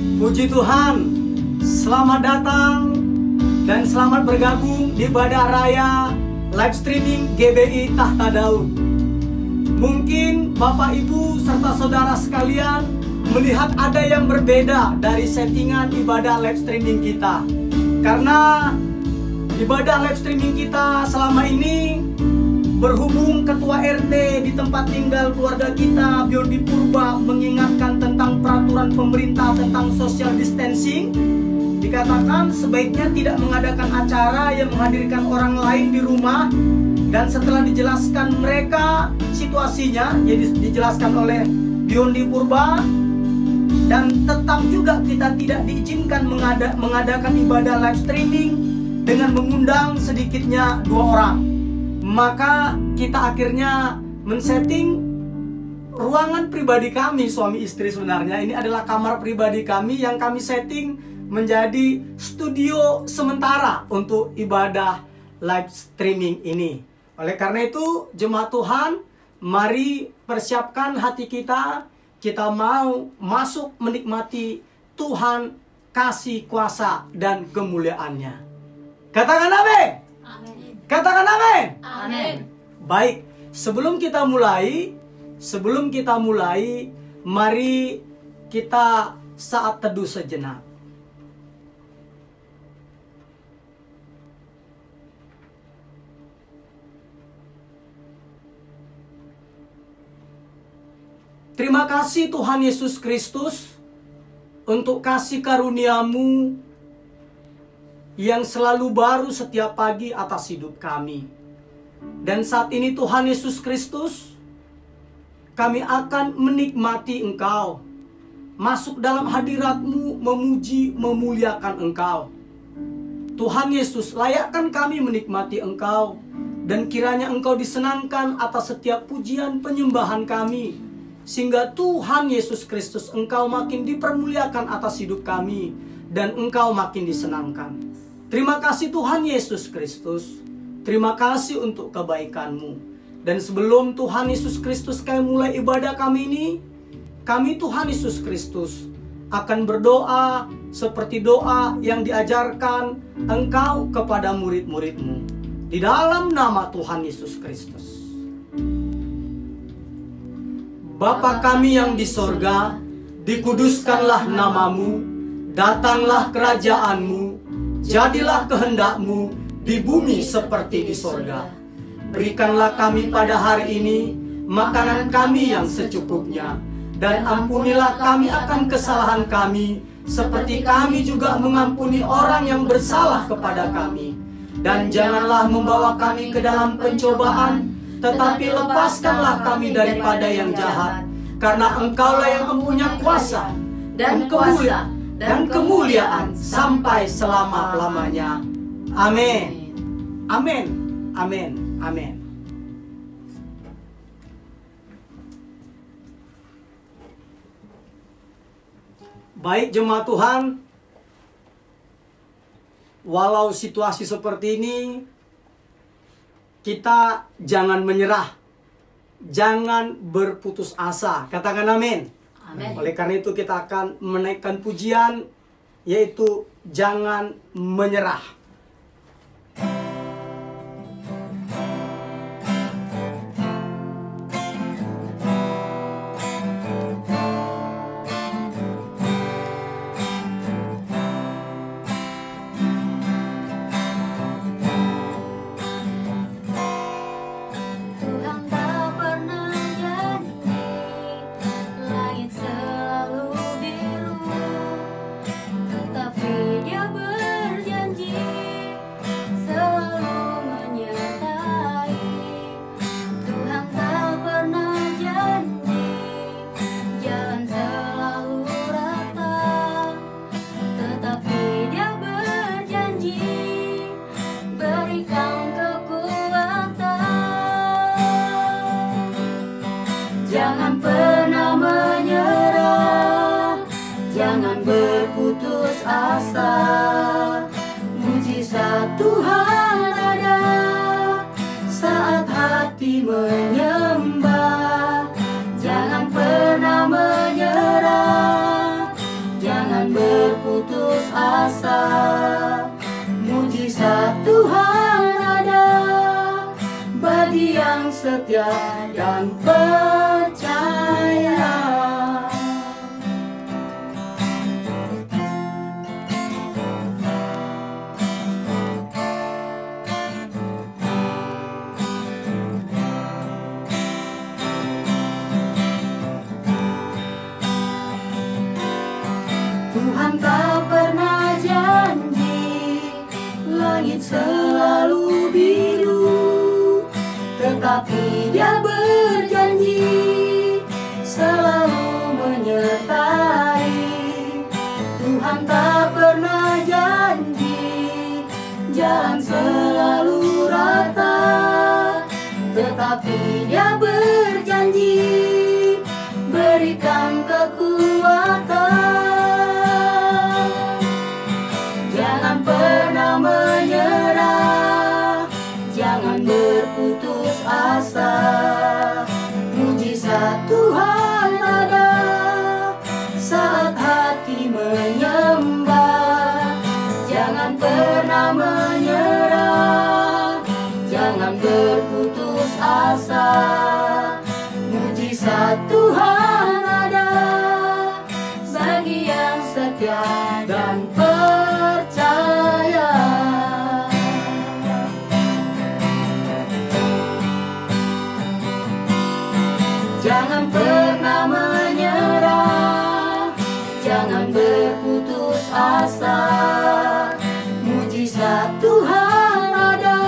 Puji Tuhan, selamat datang dan selamat bergabung di ibadah raya live streaming GBI Tahta Daud. Mungkin Bapak Ibu serta saudara sekalian melihat ada yang berbeda dari settingan ibadah live streaming kita. Karena ibadah live streaming kita selama ini berhubung ketua RT di tempat tinggal keluarga kita, Beyond di Purba, mengingatkan tentang peraturan pemerintah tentang social distancing, dikatakan sebaiknya tidak mengadakan acara yang menghadirkan orang lain di rumah. Dan setelah dijelaskan mereka situasinya, jadi dijelaskan oleh Beyond di Purba, dan tetap juga kita tidak diizinkan mengadakan ibadah live streaming dengan mengundang sedikitnya 2 orang. Maka kita akhirnya men-setting ruangan pribadi kami, suami istri sebenarnya. Ini adalah kamar pribadi kami yang kami setting menjadi studio sementara untuk ibadah live streaming ini. Oleh karena itu, jemaat Tuhan, mari persiapkan hati kita. Kita mau masuk menikmati Tuhan, kasih, kuasa, dan kemuliaannya. Katakan amin. Katakan amin. Amin. Baik, sebelum kita mulai, mari kita saat teduh sejenak. Terima kasih Tuhan Yesus Kristus untuk kasih karunia-Mu yang selalu baru setiap pagi atas hidup kami. Dan saat ini Tuhan Yesus Kristus, kami akan menikmati Engkau, masuk dalam hadirat-Mu, memuji, memuliakan Engkau. Tuhan Yesus, layakkan kami menikmati Engkau, dan kiranya Engkau disenangkan atas setiap pujian penyembahan kami, sehingga Tuhan Yesus Kristus, Engkau makin dipermuliakan atas hidup kami, dan Engkau makin disenangkan. Terima kasih Tuhan Yesus Kristus. Terima kasih untuk kebaikan-Mu. Dan sebelum Tuhan Yesus Kristus kami mulai ibadah kami ini, kami Tuhan Yesus Kristus akan berdoa seperti doa yang diajarkan Engkau kepada murid-murid-Mu. Di dalam nama Tuhan Yesus Kristus. Bapa kami yang di sorga, dikuduskanlah nama-Mu, datanglah kerajaan-Mu, jadilah kehendak-Mu di bumi seperti di sorga. Berikanlah kami pada hari ini makanan kami yang secukupnya, dan ampunilah kami akan kesalahan kami, seperti kami juga mengampuni orang yang bersalah kepada kami. Dan janganlah membawa kami ke dalam pencobaan, tetapi lepaskanlah kami daripada yang jahat. Karena Engkaulah yang mempunyai kuasa dan kemuliaan sampai selama-lamanya. Amin. Amin. Amin. Amin. Baik jemaat Tuhan, walau situasi seperti ini, kita jangan menyerah, jangan berputus asa. Katakan amin. Amin. Oleh karena itu kita akan menaikkan pujian, yaitu jangan menyerah. Jangan pernah menyerah, jangan berputus asa. Mujizat Tuhan ada saat hati menyembah. Jangan pernah menyerah, jangan jangan berputus asa. Mujizat Tuhan ada bagi yang setia dan percaya. Tuhan tak pernah janji langit selalu biru, tetapi Dia berjanji selalu menyertai. Tuhan tak pernah janji jalan selalu rata, tetapi Dia berjanji berikan kekuatan. Jangan pernah menyerah, jangan berputus asa. Mujizat Tuhan ada saat hati menyembah. Jangan pernah menyerah, jangan berputus asa. Mujizat Tuhan ada bagi yang setia dan percaya. Jangan pernah menyerah, jangan berputus asa. Mujizat Tuhan ada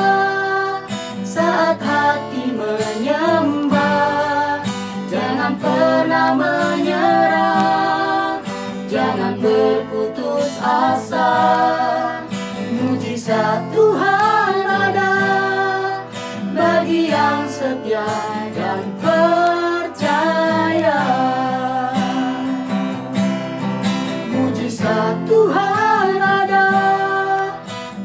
saat hati menyembah. Jangan pernah menyerah, jangan berputus asa. Mujizat Tuhan ada bagi yang setia dan percaya. Mujizat Tuhan ada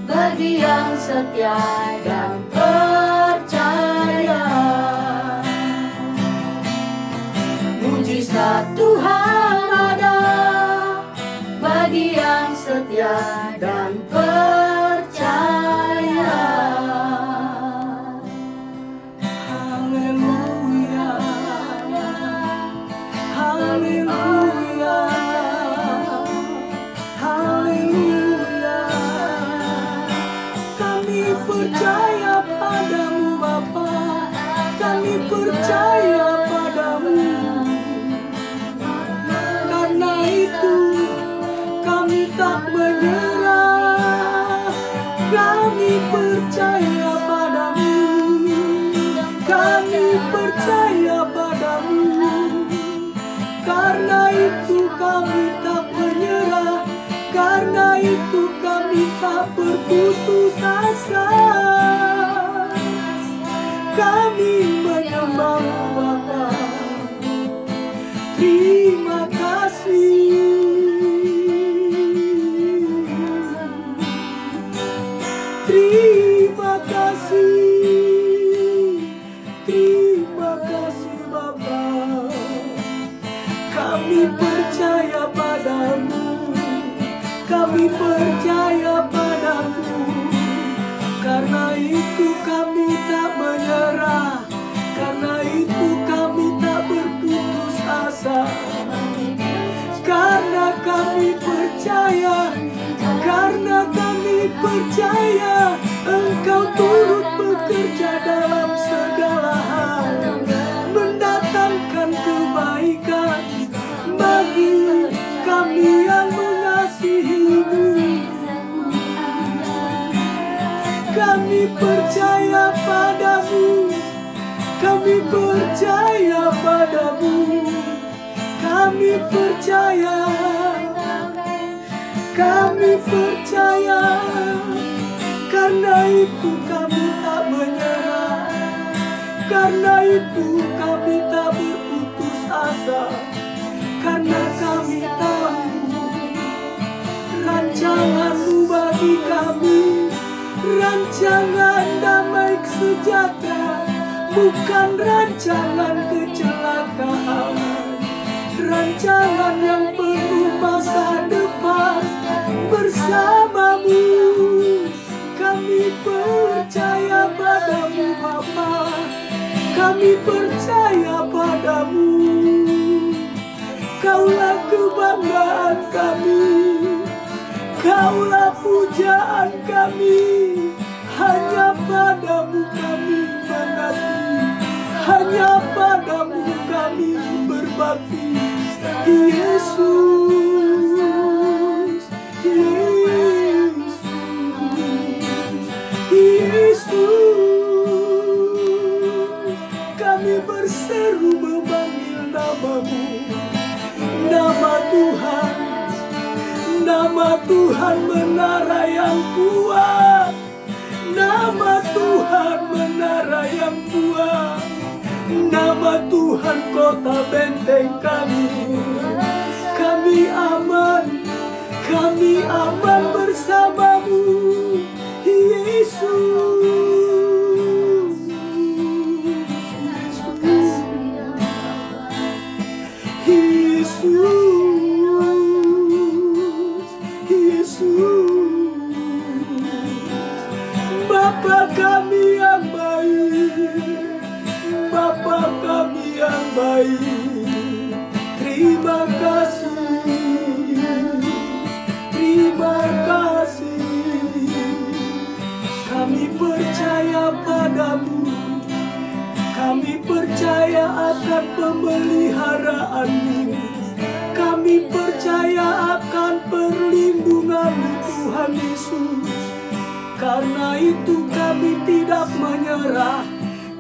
bagi yang setia dan percaya. Mujizat Tuhan ada bagi yang setia dan percaya. Haleluya, haleluya, haleluya. Kami percaya padamu Bapa, kami percaya padamu. Karena itu kami tak menyerah, kami percaya padamu, kami percaya padamu. Karena itu kami tak menyerah, karena itu kami tak berputus asa. Kami menyembahmu Bapa, terima kasih. Terima kasih, terima kasih Bapa. Kami percaya padamu, kami percaya padamu. Karena itu kami tak menyerah, karena itu kami tak berputus asa. Karena kami percaya, karena kami percaya Engkau turut bekerja dalam segala hal, mendatangkan kebaikan bagi kami yang mengasihi-Mu. Kami percaya padamu, kami percaya padamu, kami percaya, kami percaya. Karena itu kami tak menyerah, karena itu kami tak berputus asa. Karena kami tahu rancangan-Mu bagi kami, rancangan damai sejahtera, bukan rancangan kecelakaan. Rancangan yang penuh masa depan. kami percaya padamu. Kaulah kebanggaan kami, Kaulah pujaan kami. Hanya padamu kami mengabdi, hanya padamu kami berbakti. Yesus, Yesus, Yesus, kami berseru memanggil namamu. Nama Tuhan, nama Tuhan menara yang kuat. Nama Tuhan menara yang kuat. Nama Tuhan kota benteng kami. Kami aman bersamamu, Yesus. Yesus, Bapa kami yang baik, Bapa kami yang baik, terima kasih, terima kasih. Kami percaya padamu, kami percaya akan pemeliharaanmu, kami percaya akan perlindunganmu Tuhan Yesus. Karena itu kami tidak menyerah,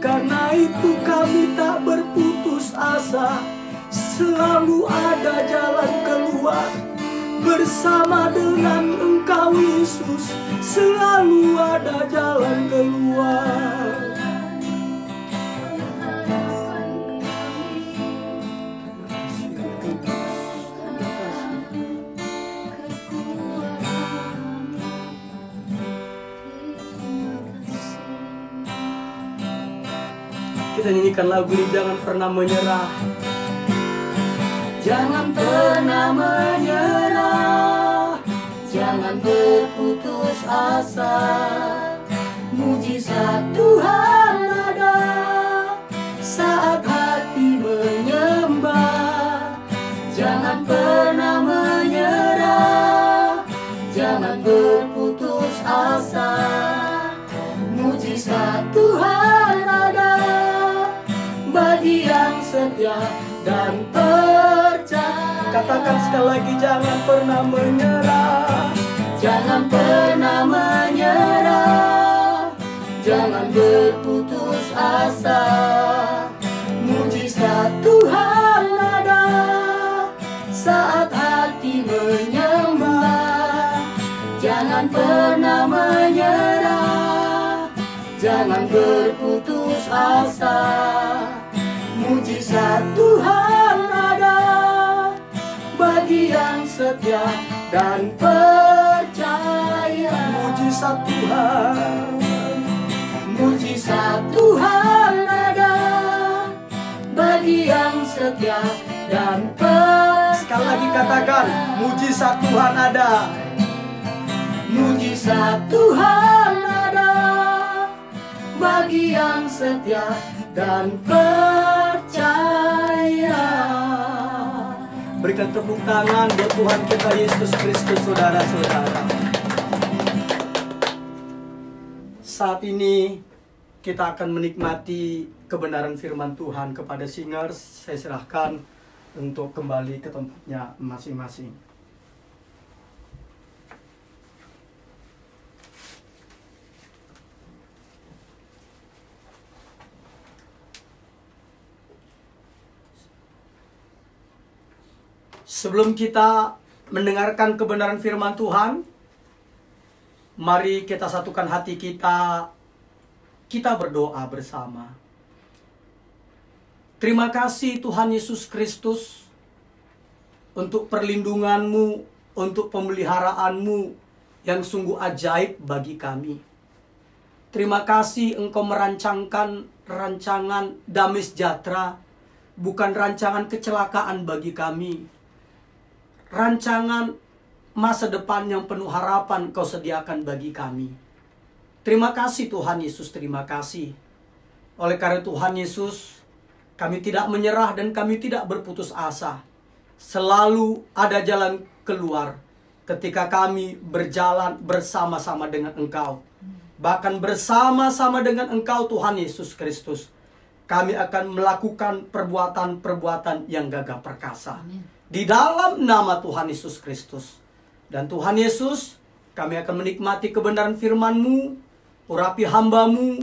karena itu kami tak berputus asa. Selalu ada jalan keluar, bersama dengan Engkau Yesus. Selalu ada jalan keluar. Kita nyanyikan lagu ini, jangan pernah menyerah. Jangan pernah menyerah, jangan berputus asa. Mujizat Tuhan ada saat hati menyembah. Jangan pernah menyerah, jangan berputus asa. Mujizat Tuhan ada bagi yang setia dan percaya. Katakan sekali lagi, jangan pernah menyerah. Jangan pernah menyerah, jangan berputus asa. Mujizat Tuhan ada saat hati menyembah. Jangan pernah menyerah, jangan berputus asa. Mujizat Tuhan ada bagi yang setia dan percaya. Mujizat Tuhan, mujizat Tuhan ada bagi yang setia dan percaya. sekali lagi katakan, mujizat Tuhan ada. Mujizat Tuhan ada bagi yang setia dan percaya. Berikan tepuk tangan buat Tuhan kita Yesus Kristus, saudara-saudara. Saat ini kita akan menikmati kebenaran firman Tuhan. Kepada singers, saya serahkan untuk kembali ke tempatnya masing-masing. Sebelum kita mendengarkan kebenaran firman Tuhan, mari kita satukan hati kita. Kita berdoa bersama. Terima kasih Tuhan Yesus Kristus untuk perlindungan-Mu, untuk pemeliharaanmu yang sungguh ajaib bagi kami. Terima kasih Engkau merancangkan rancangan damai sejahtera, bukan rancangan kecelakaan bagi kami. Rancangan masa depan yang penuh harapan Kau sediakan bagi kami. Terima kasih Tuhan Yesus, terima kasih. Oleh karena Tuhan Yesus, kami tidak menyerah dan kami tidak berputus asa. Selalu ada jalan keluar ketika kami berjalan bersama-sama dengan Engkau. Bahkan bersama-sama dengan Engkau Tuhan Yesus Kristus, kami akan melakukan perbuatan-perbuatan yang gagah perkasa. Di dalam nama Tuhan Yesus Kristus. Dan Tuhan Yesus, kami akan menikmati kebenaran firman-Mu. Urapi hamba-Mu,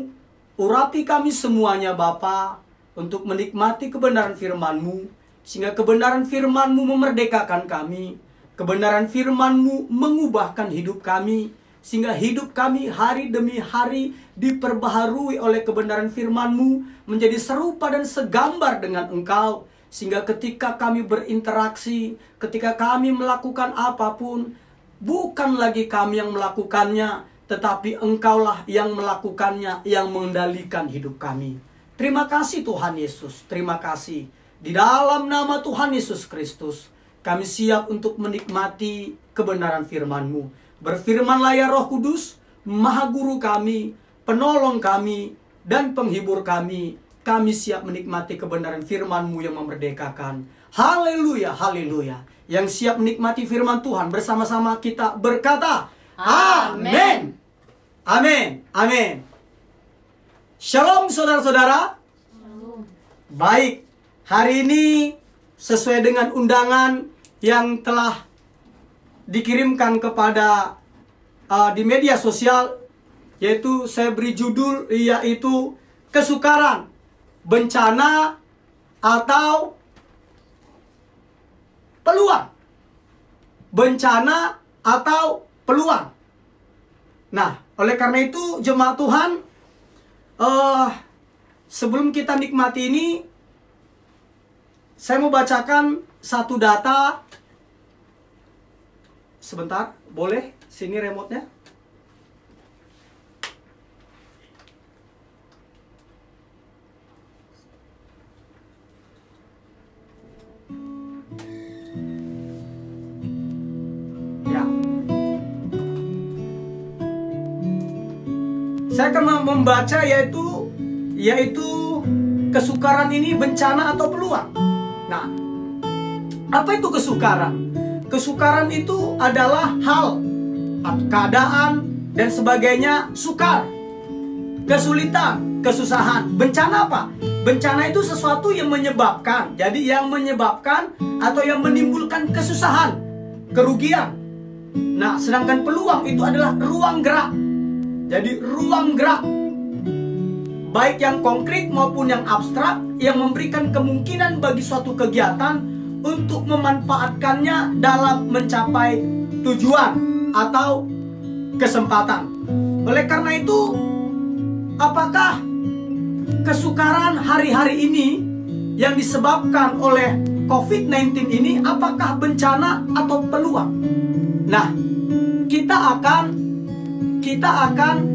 urapi kami semuanya Bapa, untuk menikmati kebenaran firman-Mu, sehingga kebenaran firman-Mu memerdekakan kami. Kebenaran firman-Mu mengubahkan hidup kami, sehingga hidup kami hari demi hari diperbaharui oleh kebenaran firman-Mu, menjadi serupa dan segambar dengan Engkau. Sehingga ketika kami berinteraksi, ketika kami melakukan apapun, bukan lagi kami yang melakukannya, tetapi Engkaulah yang melakukannya, yang mengendalikan hidup kami. Terima kasih Tuhan Yesus, terima kasih. Di dalam nama Tuhan Yesus Kristus, kami siap untuk menikmati kebenaran firman-Mu. Berfirmanlah ya Roh Kudus, Maha Guru kami, penolong kami, dan penghibur kami. Kami siap menikmati kebenaran firman-Mu yang memerdekakan. Haleluya, haleluya. Yang siap menikmati firman Tuhan, bersama-sama kita berkata, amin. Amin. Amin. Shalom saudara-saudara. Baik, hari ini sesuai dengan undangan yang telah dikirimkan kepada di media sosial, yaitu saya beri judul, yaitu kesukaran, bencana, atau peluang. Bencana atau peluang. Nah, oleh karena itu jemaat Tuhan, sebelum kita nikmati ini, saya mau bacakan satu data. Sebentar, boleh? Sini remote-nya. Saya akan membaca yaitu kesukaran ini bencana atau peluang. Nah, apa itu kesukaran? Kesukaran itu adalah hal, keadaan, dan sebagainya sukar. Kesulitan, kesusahan. Bencana apa? Bencana itu sesuatu yang menyebabkan. Jadi yang menyebabkan atau yang menimbulkan kesusahan, kerugian. Nah, sedangkan peluang itu adalah ruang gerak. Jadi ruang gerak, baik yang konkret maupun yang abstrak, yang memberikan kemungkinan bagi suatu kegiatan untuk memanfaatkannya dalam mencapai tujuan atau kesempatan. Oleh karena itu, apakah kesukaran hari-hari ini yang disebabkan oleh COVID-19 ini, apakah bencana atau peluang? Nah, kita akan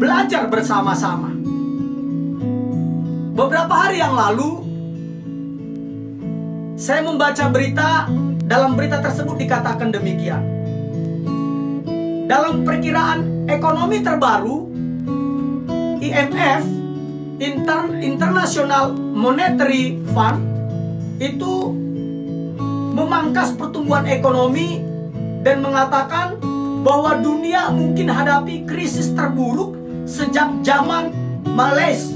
belajar bersama-sama. Beberapa hari yang lalu, saya membaca berita. Dalam berita tersebut dikatakan demikian. Dalam perkiraan ekonomi terbaru, IMF, International Monetary Fund, itu memangkas pertumbuhan ekonomi dan mengatakan bahwa dunia mungkin hadapi krisis terburuk sejak zaman Malaise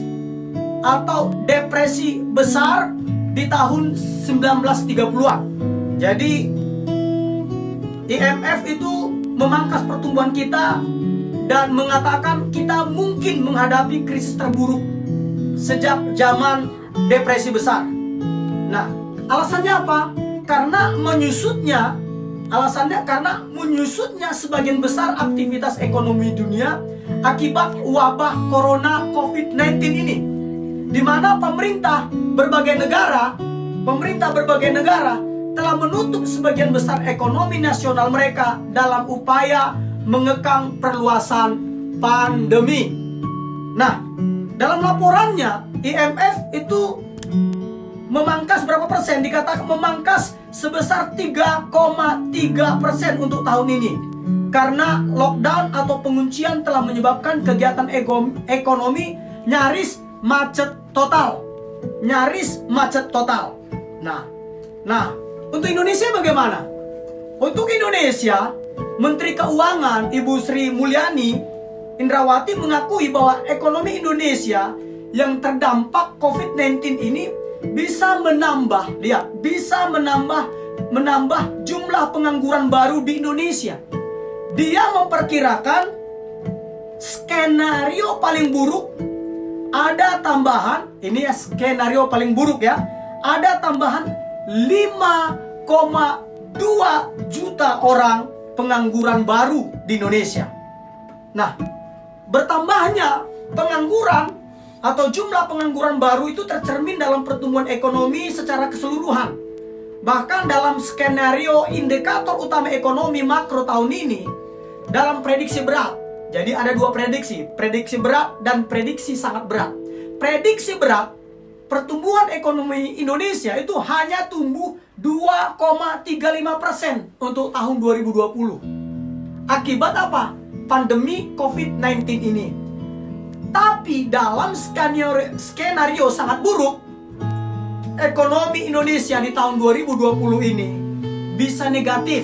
atau depresi besar di tahun 1930-an. Jadi IMF itu memangkas pertumbuhan kita dan mengatakan kita mungkin menghadapi krisis terburuk sejak zaman depresi besar. Nah, alasannya apa? Karena menyusutnya sebagian besar aktivitas ekonomi dunia akibat wabah corona COVID-19 ini, di mana pemerintah berbagai negara telah menutup sebagian besar ekonomi nasional mereka dalam upaya mengekang perluasan pandemi. Nah, dalam laporannya IMF itu memangkas berapa persen? Dikatakan memangkas sebesar 3,3% untuk tahun ini. Karena lockdown atau penguncian telah menyebabkan kegiatan ekonomi nyaris macet total. Nyaris macet total. Nah, untuk Indonesia bagaimana? Untuk Indonesia, Menteri Keuangan Ibu Sri Mulyani Indrawati mengakui bahwa ekonomi Indonesia yang terdampak COVID-19 ini bisa menambah, bisa menambah jumlah pengangguran baru di Indonesia. Dia memperkirakan skenario paling buruk ada tambahan, ini ya skenario paling buruk ya, ada tambahan 5,2 juta orang pengangguran baru di Indonesia. Nah, bertambahnya pengangguran atau jumlah pengangguran baru itu tercermin dalam pertumbuhan ekonomi secara keseluruhan. Bahkan dalam skenario indikator utama ekonomi makro tahun ini, dalam prediksi berat. Jadi ada dua prediksi berat dan prediksi sangat berat. Prediksi berat, pertumbuhan ekonomi Indonesia itu hanya tumbuh 2,35% untuk tahun 2020. Akibat apa? Pandemi COVID-19 ini. Tapi dalam skenario sangat buruk, ekonomi Indonesia di tahun 2020 ini bisa negatif,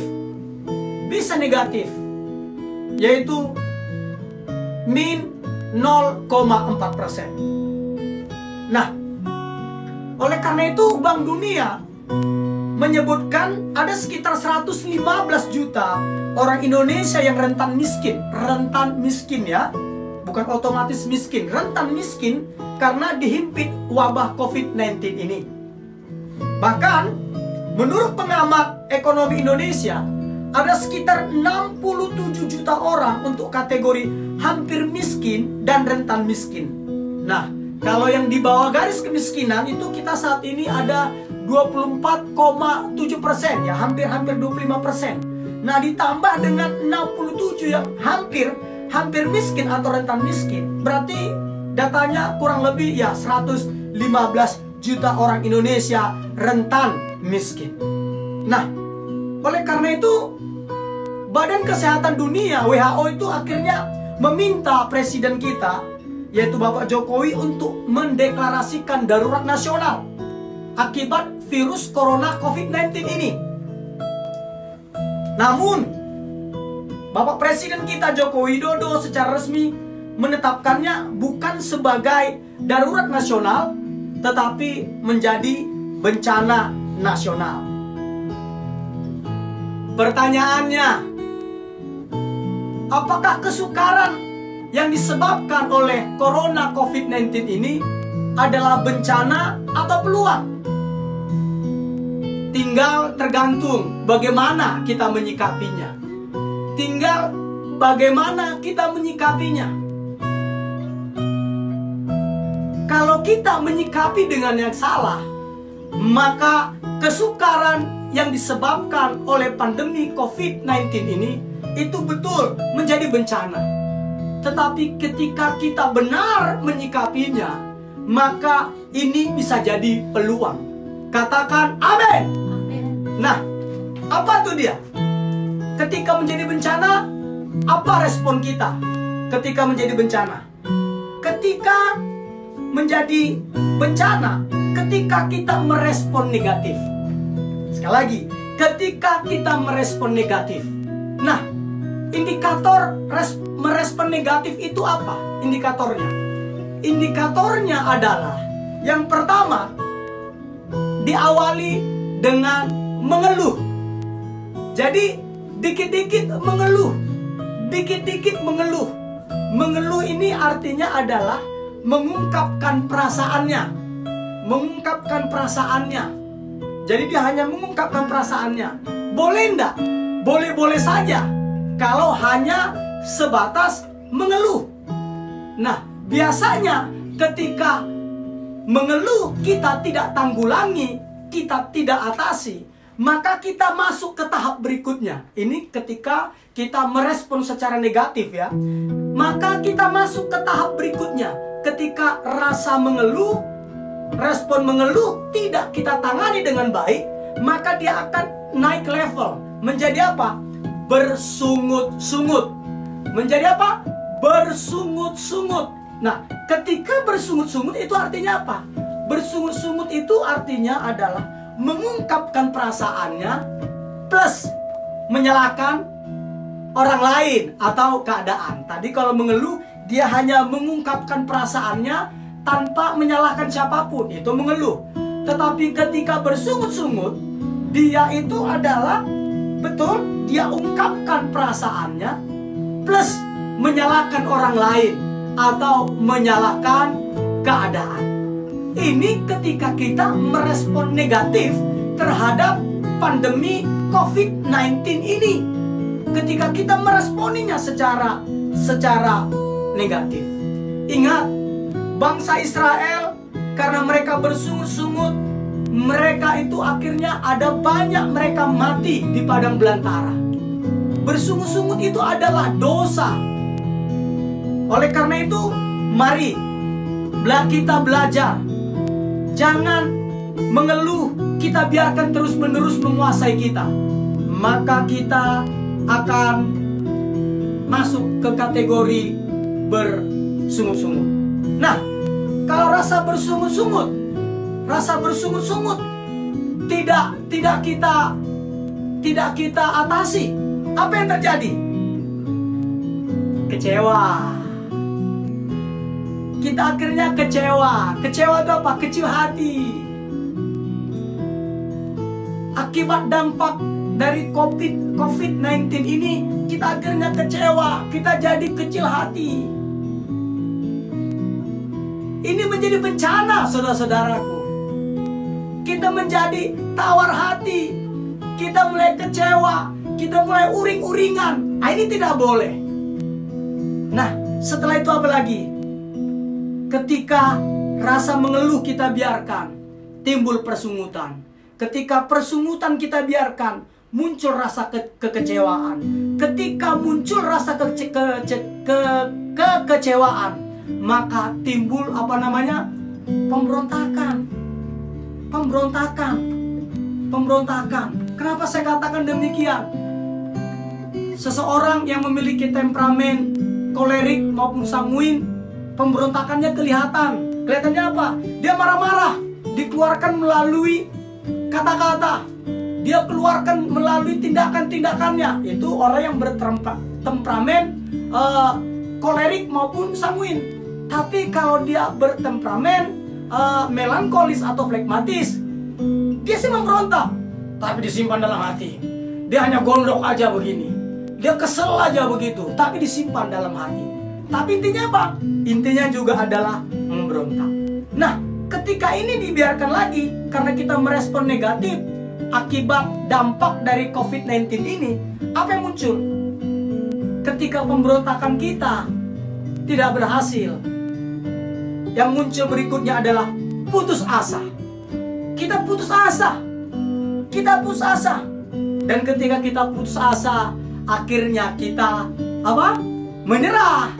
yaitu min 0,4%. Nah, oleh karena itu Bank Dunia menyebutkan ada sekitar 115 juta orang Indonesia yang rentan miskin ya, bukan otomatis miskin, rentan miskin karena dihimpit wabah COVID-19 ini. Bahkan menurut pengamat ekonomi Indonesia, ada sekitar 67 juta orang untuk kategori hampir miskin dan rentan miskin. Nah, kalau yang di bawah garis kemiskinan itu kita saat ini ada 24,7% ya, hampir 25%. Nah, ditambah dengan 67 yang hampir miskin atau rentan miskin, berarti datanya kurang lebih ya 115 juta orang Indonesia rentan miskin. Nah, oleh karena itu Badan Kesehatan Dunia WHO itu akhirnya meminta presiden kita, yaitu Bapak Jokowi, untuk mendeklarasikan darurat nasional akibat virus corona COVID-19 ini. Namun Bapak Presiden kita Joko Widodo secara resmi menetapkannya bukan sebagai darurat nasional, tetapi menjadi bencana nasional. Pertanyaannya, apakah kesukaran yang disebabkan oleh corona COVID-19 ini adalah bencana atau peluang? Tinggal tergantung bagaimana kita menyikapinya. Kalau kita menyikapi dengan yang salah, maka kesukaran yang disebabkan oleh pandemi COVID-19 ini itu betul menjadi bencana. Tetapi ketika kita benar menyikapinya, maka ini bisa jadi peluang. Katakan amin. Nah, apa tuh dia? Ketika menjadi bencana, apa respon kita ketika menjadi bencana? Ketika menjadi bencana, ketika kita merespon negatif. Sekali lagi, ketika kita merespon negatif. Nah, indikator merespon negatif itu apa? Indikatornya adalah yang pertama, diawali dengan mengeluh. Jadi dikit-dikit mengeluh. Mengeluh ini artinya adalah mengungkapkan perasaannya. Jadi dia hanya mengungkapkan perasaannya. Boleh enggak? Boleh-boleh saja kalau hanya sebatas mengeluh. Nah, biasanya ketika mengeluh kita tidak tanggulangi, kita tidak atasi, maka kita masuk ke tahap berikutnya. Ini ketika kita merespon secara negatif ya. Maka kita masuk ke tahap berikutnya. Ketika rasa mengeluh, respon mengeluh tidak kita tangani dengan baik, maka dia akan naik level. Menjadi apa? Bersungut-sungut. Menjadi apa? Bersungut-sungut. Nah, ketika bersungut-sungut itu artinya apa? Bersungut-sungut itu artinya adalah mengungkapkan perasaannya plus menyalahkan orang lain atau keadaan. Tadi kalau mengeluh, dia hanya mengungkapkan perasaannya tanpa menyalahkan siapapun, itu mengeluh. Tetapi ketika bersungut-sungut, dia itu adalah betul, dia ungkapkan perasaannya plus menyalahkan orang lain atau menyalahkan keadaan. Ini ketika kita merespon negatif terhadap pandemi COVID-19 ini. Ketika kita meresponinya secara negatif. Ingat, bangsa Israel karena mereka bersungut-sungut, mereka itu akhirnya ada banyak mereka mati di padang belantara. Bersungut-sungut itu adalah dosa. Oleh karena itu, mari kita belajar. Jangan mengeluh, kita biarkan terus-menerus menguasai kita. Maka kita akan masuk ke kategori bersungut-sungut. Nah, kalau rasa bersungut-sungut tidak kita atasi, apa yang terjadi? Kecewa. Kita akhirnya kecewa. Kecewa itu apa? Kecil hati. Akibat dampak dari COVID-19 ini, kita akhirnya kecewa. Kita jadi kecil hati. Ini menjadi bencana, saudara-saudaraku. Kita menjadi tawar hati. Kita mulai kecewa. Kita mulai uring-uringan. Nah, ini tidak boleh. Nah, setelah itu apa lagi? Ketika rasa mengeluh kita biarkan, timbul persungutan. Ketika persungutan kita biarkan, muncul rasa kekecewaan. Ketika muncul rasa kekecewaan, maka timbul pemberontakan. Kenapa saya katakan demikian? Seseorang yang memiliki temperamen kolerik maupun sanguin, pemberontakannya kelihatan. Kelihatannya apa? Dia marah-marah, dikeluarkan melalui kata-kata. Dia keluarkan melalui tindakan-tindakannya. Itu orang yang bertemperamen kolerik maupun sanguin. Tapi kalau dia bertemperamen melankolis atau flegmatis, dia sih memberontak, tapi disimpan dalam hati. Dia hanya gondok aja begini. Dia kesel aja begitu, tapi disimpan dalam hati. Tapi intinya apa? Intinya juga adalah memberontak. Nah, ketika ini dibiarkan lagi, karena kita merespon negatif akibat dampak dari COVID-19 ini, apa yang muncul? Ketika pemberontakan kita tidak berhasil, yang muncul berikutnya adalah putus asa. Kita putus asa. Dan ketika kita putus asa, akhirnya kita menyerah.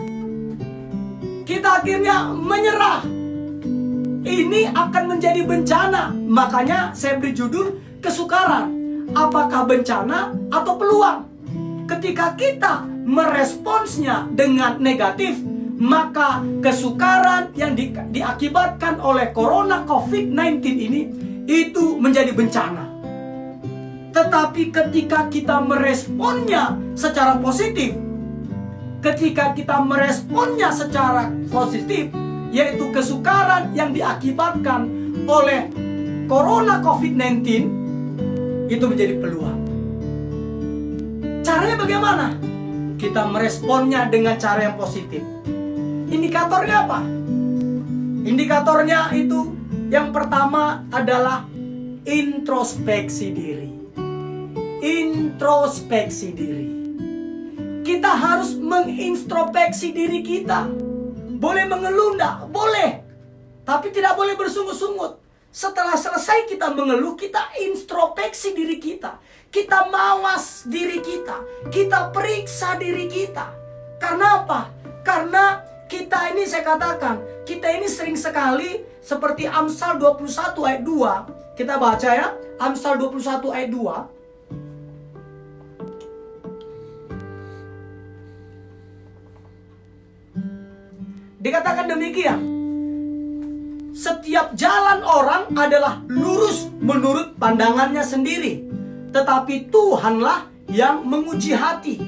Kita akhirnya menyerah. Ini akan menjadi bencana. Makanya saya beri judul kesukaran. Apakah bencana atau peluang? Ketika kita meresponsnya dengan negatif, maka kesukaran yang diakibatkan oleh corona COVID-19 ini itu menjadi bencana. Tetapi ketika kita meresponnya secara positif, yaitu kesukaran yang diakibatkan oleh corona COVID-19, itu menjadi peluang. Caranya bagaimana? Kita meresponnya dengan cara yang positif. Indikatornya apa? Indikatornya itu yang pertama adalah introspeksi diri. Introspeksi diri. Kita harus mengintrospeksi diri kita. Boleh mengeluh enggak? Boleh. Tapi tidak boleh bersungut-sungut. Setelah selesai kita mengeluh, kita introspeksi diri kita. Kita mawas diri kita. Kita periksa diri kita. Karena apa? Karena kita ini, saya katakan, kita ini sering sekali seperti Amsal 21 ayat 2. Kita baca ya, Amsal 21 ayat 2. dikatakan demikian. Setiap jalan orang adalah lurus menurut pandangannya sendiri, tetapi Tuhanlah yang menguji hati.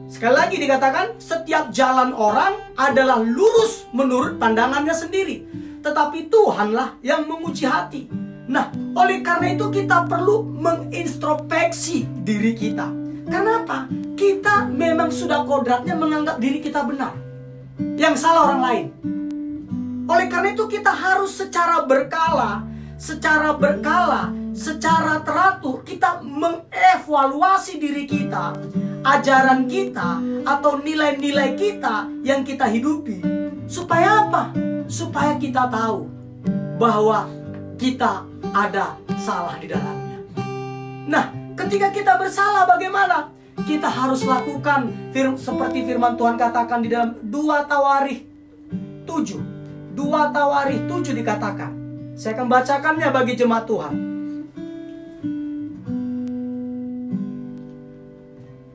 Sekali lagi dikatakan, setiap jalan orang adalah lurus menurut pandangannya sendiri, tetapi Tuhanlah yang menguji hati. Nah, oleh karena itu kita perlu mengintrospeksi diri kita. Kenapa? Kita memang sudah kodratnya menganggap diri kita benar, yang salah orang lain. Oleh karena itu kita harus secara berkala, secara teratur kita mengevaluasi diri kita, ajaran kita, atau nilai-nilai kita yang kita hidupi. Supaya apa? Supaya kita tahu bahwa kita ada salah di dalamnya. Nah, ketika kita bersalah bagaimana? Kita harus lakukan seperti firman Tuhan katakan di dalam 2 Tawarikh 7. 2 Tawarikh 7 dikatakan. Saya akan bacakannya bagi jemaat Tuhan.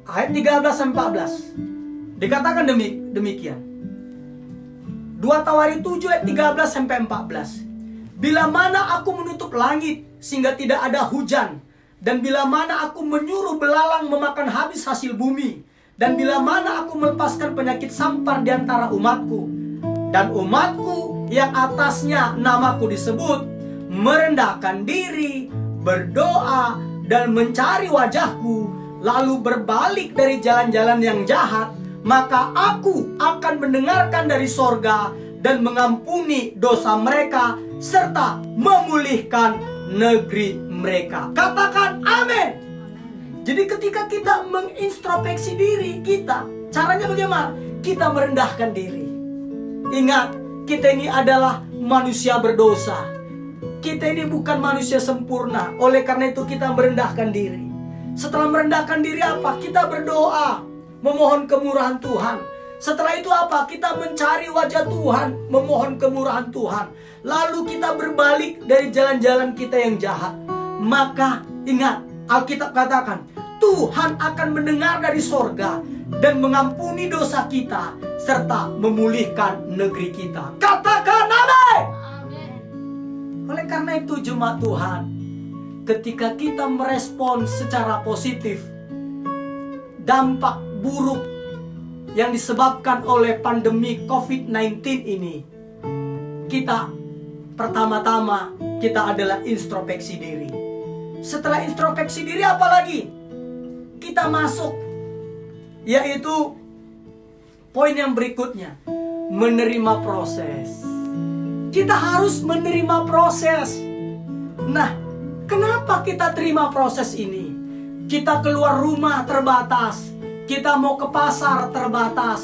Ayat 13-14. Dikatakan demikian. 2 Tawarikh 7 ayat 13-14. Bila mana aku menutup langit sehingga tidak ada hujan, dan bila mana aku menyuruh belalang memakan habis hasil bumi, dan bila mana aku melepaskan penyakit sampar di antara umatku, dan umatku yang atasnya namaku disebut merendahkan diri, berdoa, dan mencari wajahku, lalu berbalik dari jalan-jalan yang jahat, maka aku akan mendengarkan dari sorga dan mengampuni dosa mereka serta memulihkan negeri mereka. Katakan amin. Jadi ketika kita mengintrospeksi diri kita, caranya bagaimana? Kita merendahkan diri. Ingat, kita ini adalah manusia berdosa. Kita ini bukan manusia sempurna. Oleh karena itu kita merendahkan diri. Setelah merendahkan diri apa? Kita berdoa, memohon kemurahan Tuhan. Setelah itu apa? Kita mencari wajah Tuhan, memohon kemurahan Tuhan. Lalu kita berbalik dari jalan-jalan kita yang jahat. Maka ingat, Alkitab katakan, Tuhan akan mendengar dari sorga dan mengampuni dosa kita serta memulihkan negeri kita. Katakan amin. Oleh karena itu jemaat Tuhan, ketika kita merespon secara positif dampak buruk yang disebabkan oleh pandemi COVID-19 ini, kita pertama-tama kita adalah introspeksi diri. Setelah introspeksi diri apa lagi? Kita masuk, yaitu poin yang berikutnya, menerima proses. Kita harus menerima proses. Nah, kenapa kita terima proses ini? Kita keluar rumah terbatas. Kita mau ke pasar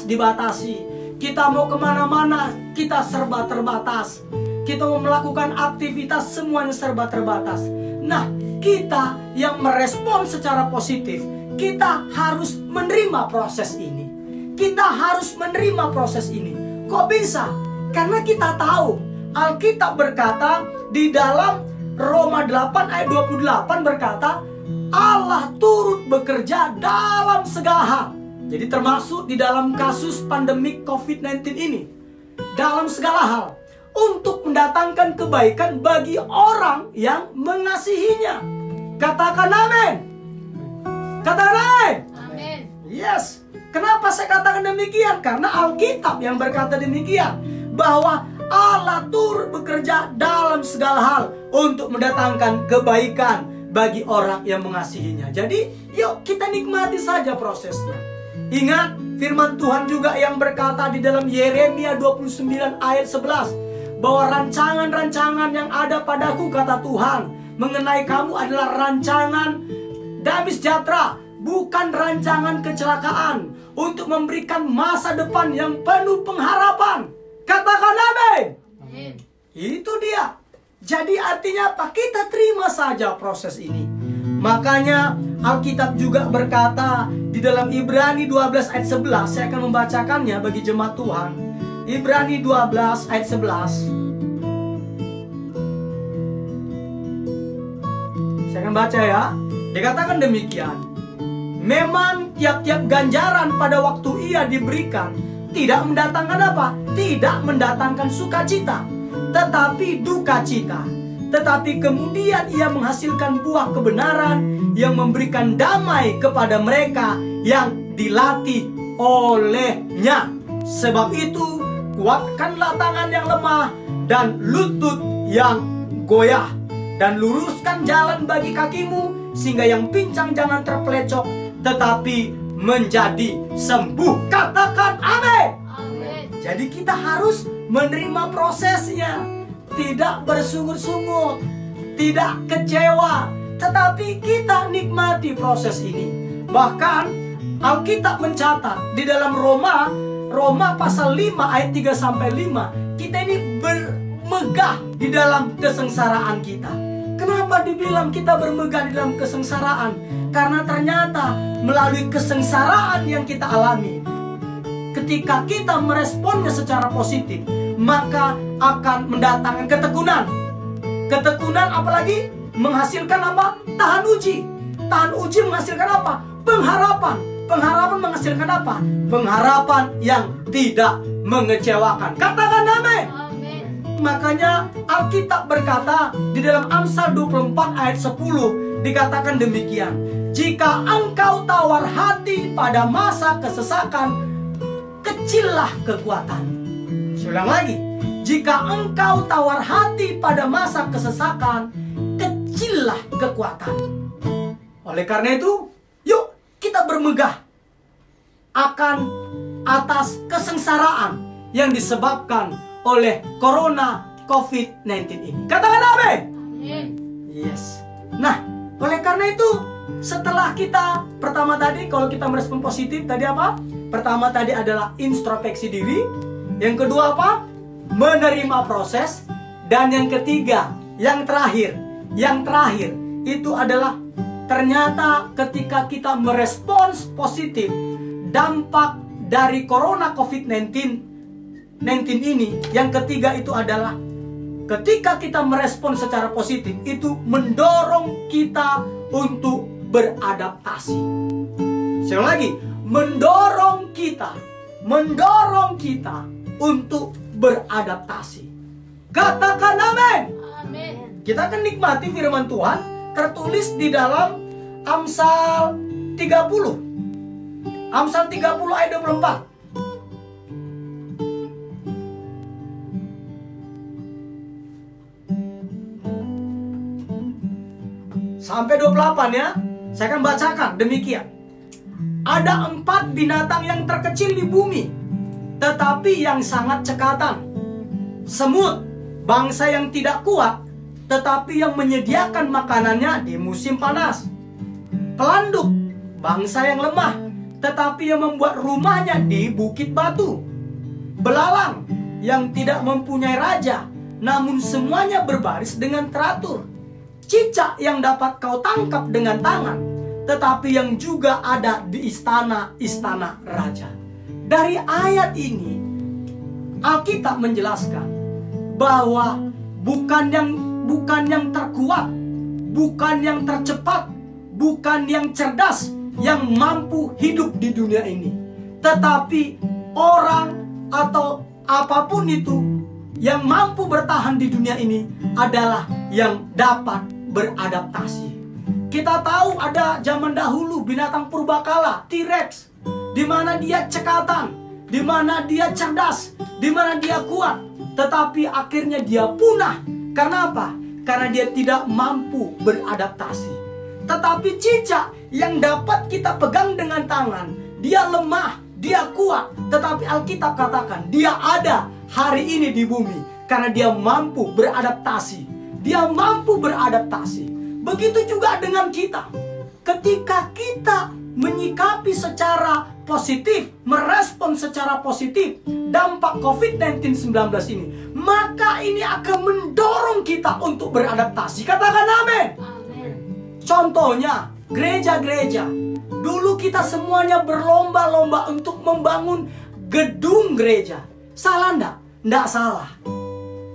dibatasi. Kita mau kemana-mana, kita serba terbatas. Kita mau melakukan aktivitas, semuanya serba terbatas. Nah, kita yang merespon secara positif, kita harus menerima proses ini. Kita harus menerima proses ini. Kok bisa? Karena kita tahu, Alkitab berkata di dalam Roma 8 ayat 28 berkata, Allah turut bekerja dalam segala hal. Jadi termasuk di dalam kasus pandemik COVID-19 ini, dalam segala hal, untuk mendatangkan kebaikan bagi orang yang mengasihinya. Katakan amin. Katakan amin. Amin. Yes. Kenapa saya katakan demikian? Karena Alkitab yang berkata demikian, bahwa Allah turut bekerja dalam segala hal untuk mendatangkan kebaikan bagi orang yang mengasihinya. Jadi yuk kita nikmati saja prosesnya. Ingat firman Tuhan juga yang berkata di dalam Yeremia 29 ayat 11, bahwa rancangan-rancangan yang ada padaku, kata Tuhan, mengenai kamu adalah rancangan damai sejahtera, bukan rancangan kecelakaan, untuk memberikan masa depan yang penuh pengharapan. Katakan amin. Itu dia. Jadi artinya apa? Kita terima saja proses ini. Makanya Alkitab juga berkata di dalam Ibrani 12 ayat 11. Saya akan membacakannya bagi jemaat Tuhan. Ibrani 12 ayat 11. Saya akan baca ya. Dikatakan demikian. Memang tiap-tiap ganjaran pada waktu ia diberikan tidak mendatangkan apa? Tidak mendatangkan sukacita, tetapi duka cita. Tetapi kemudian ia menghasilkan buah kebenaran yang memberikan damai kepada mereka yang dilatih olehnya. Sebab itu, kuatkanlah tangan yang lemah dan lutut yang goyah, dan luruskan jalan bagi kakimu, sehingga yang pincang jangan terpelecok, tetapi menjadi sembuh. Katakan amin. Amin. Jadi kita harus menerima prosesnya, tidak bersungut-sungut, tidak kecewa, tetapi kita nikmati proses ini. Bahkan Alkitab mencatat di dalam Roma pasal 5 ayat 3-5, kita ini bermegah di dalam kesengsaraan kita. Kenapa dibilang kita bermegah di dalam kesengsaraan? Karena ternyata melalui kesengsaraan yang kita alami, ketika kita meresponnya secara positif, maka akan mendatangkan ketekunan. Ketekunan apalagi menghasilkan apa? Tahan uji. Tahan uji menghasilkan apa? Pengharapan. Pengharapan menghasilkan apa? Pengharapan yang tidak mengecewakan. Katakan amin. Amin. Makanya Alkitab berkata di dalam Amsal 24 ayat 10 dikatakan demikian. Jika engkau tawar hati pada masa kesesakan, kecillah kekuatan. Ulang lagi. Jika engkau tawar hati pada masa kesesakan, kecillah kekuatan. Oleh karena itu, yuk kita bermegah akan atas kesengsaraan yang disebabkan oleh Corona COVID-19 ini. Katakan amin. Amin. Yes. Nah, oleh karena itu, setelah kita pertama tadi, kalau kita merespon positif tadi apa? Pertama tadi adalah introspeksi diri. Yang kedua apa? Menerima proses. Dan yang ketiga, yang terakhir itu adalah ternyata ketika kita merespons positif dampak dari Corona COVID-19 ini, yang ketiga itu adalah ketika kita merespon secara positif, itu mendorong kita untuk beradaptasi. Sekali lagi, mendorong kita untuk beradaptasi. Katakan amin. Amin. Kita akan nikmati firman Tuhan tertulis di dalam Amsal 30. Amsal 30 ayat 24. Sampai 28 ya. Saya akan bacakan demikian. Ada 4 binatang yang terkecil di bumi, tetapi yang sangat cekatan. Semut, bangsa yang tidak kuat, tetapi yang menyediakan makanannya di musim panas. Pelanduk, bangsa yang lemah, tetapi yang membuat rumahnya di bukit batu. Belalang, yang tidak mempunyai raja, namun semuanya berbaris dengan teratur. Cicak yang dapat kau tangkap dengan tangan, tetapi yang juga ada di istana-istana raja. Dari ayat ini, Alkitab menjelaskan bahwa bukan yang terkuat, bukan yang tercepat, bukan yang cerdas yang mampu hidup di dunia ini, tetapi orang atau apapun itu yang mampu bertahan di dunia ini adalah yang dapat beradaptasi. Kita tahu ada zaman dahulu binatang purbakala, T-Rex, di mana dia cekatan, di mana dia cerdas, di mana dia kuat, tetapi akhirnya dia punah. Karena apa? Karena dia tidak mampu beradaptasi. Tetapi cicak yang dapat kita pegang dengan tangan, dia lemah, dia kuat, tetapi Alkitab katakan dia ada hari ini di bumi karena dia mampu beradaptasi. Dia mampu beradaptasi. Begitu juga dengan kita. Ketika kita menyikapi secara positif, merespon secara positif dampak COVID-19 ini, maka ini akan mendorong kita untuk beradaptasi. Katakan amin. Amin. Contohnya, gereja-gereja. Dulu kita semuanya berlomba-lomba untuk membangun gedung gereja. Salah enggak? Enggak salah.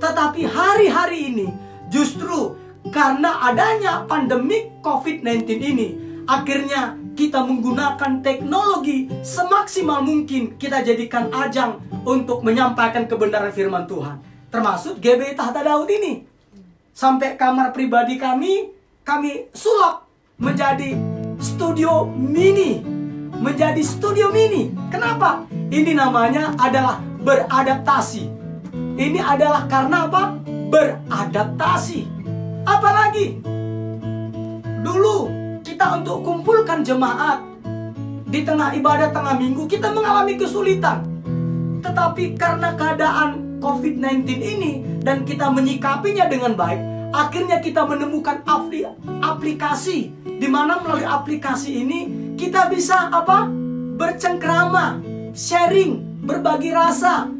Tetapi hari-hari ini justru karena adanya pandemi COVID-19 ini, akhirnya kita menggunakan teknologi semaksimal mungkin, kita jadikan ajang untuk menyampaikan kebenaran firman Tuhan. Termasuk GBI Tahta Daud ini. Sampai kamar pribadi kami sulap menjadi studio mini. Menjadi studio mini. Kenapa? Ini namanya adalah beradaptasi. Ini adalah karena apa? Beradaptasi. Apalagi dulu kita untuk kumpulkan jemaat di tengah ibadah tengah minggu, kita mengalami kesulitan. Tetapi karena keadaan COVID-19 ini dan kita menyikapinya dengan baik, akhirnya kita menemukan aplikasi di mana melalui aplikasi ini kita bisa apa? Bercengkrama, sharing, berbagi rasa,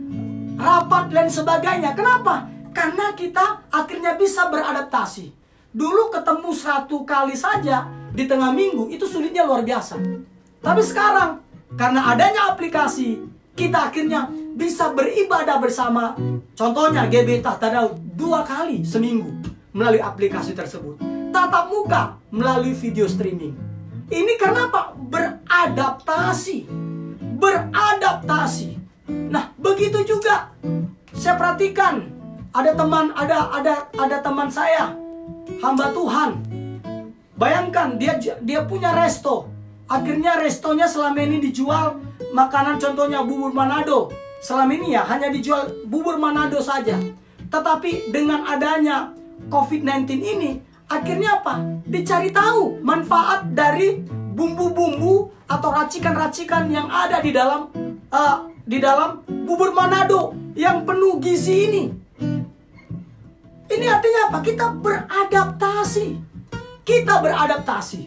rapat dan sebagainya. Kenapa? Karena kita akhirnya bisa beradaptasi. Dulu ketemu 1 kali saja di tengah minggu itu sulitnya luar biasa. Tapi sekarang karena adanya aplikasi, kita akhirnya bisa beribadah bersama. Contohnya GBI Tahta Daud 2 kali seminggu melalui aplikasi tersebut. Tatap muka melalui video streaming. Ini karena apa? Beradaptasi. Beradaptasi. Nah, begitu juga saya perhatikan ada teman saya, hamba Tuhan. Bayangkan dia punya resto. Akhirnya restonya selama ini dijual makanan, contohnya bubur Manado. Selama ini ya hanya dijual bubur Manado saja. Tetapi dengan adanya COVID-19 ini, akhirnya apa? Dicari tahu manfaat dari bumbu-bumbu atau racikan-racikan yang ada di dalam bubur Manado yang penuh gizi ini. Ini artinya apa? Kita beradaptasi. Kita beradaptasi.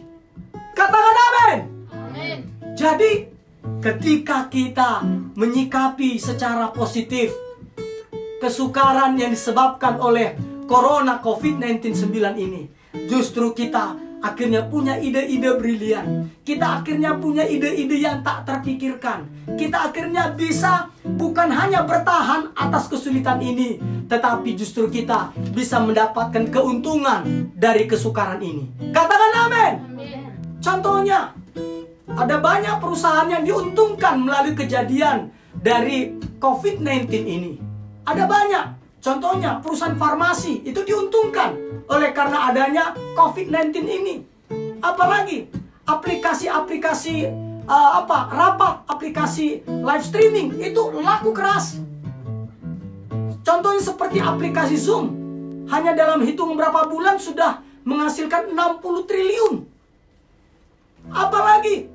Katakan amin. Amin. Jadi ketika kita menyikapi secara positif kesukaran yang disebabkan oleh Corona COVID-19 ini, justru kita akhirnya punya ide-ide brilian. Kita akhirnya punya ide-ide yang tak terpikirkan. Kita akhirnya bisa bukan hanya bertahan atas kesulitan ini, tetapi justru kita bisa mendapatkan keuntungan dari kesukaran ini. Katakan amin. Contohnya, ada banyak perusahaan yang diuntungkan melalui kejadian dari COVID-19 ini. Ada banyak. Contohnya, perusahaan farmasi itu diuntungkan oleh karena adanya COVID-19 ini. Apalagi aplikasi-aplikasi rapat, aplikasi live streaming itu laku keras. Contohnya seperti aplikasi Zoom, hanya dalam hitungan berapa bulan sudah menghasilkan 60 triliun. Apalagi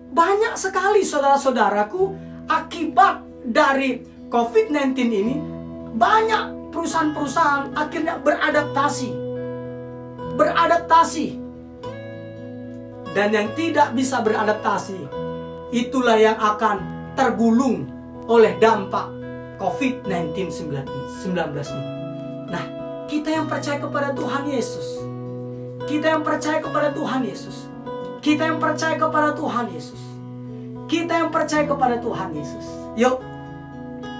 banyak sekali saudara-saudaraku, akibat dari COVID-19 ini, banyak perusahaan-perusahaan akhirnya beradaptasi. Dan yang tidak bisa beradaptasi, itulah yang akan tergulung oleh dampak COVID-19 ini. Nah, kita yang percaya kepada Tuhan Yesus, kita yang percaya kepada Tuhan Yesus, kita yang percaya kepada Tuhan Yesus, kita yang percaya kepada Tuhan Yesus, yuk,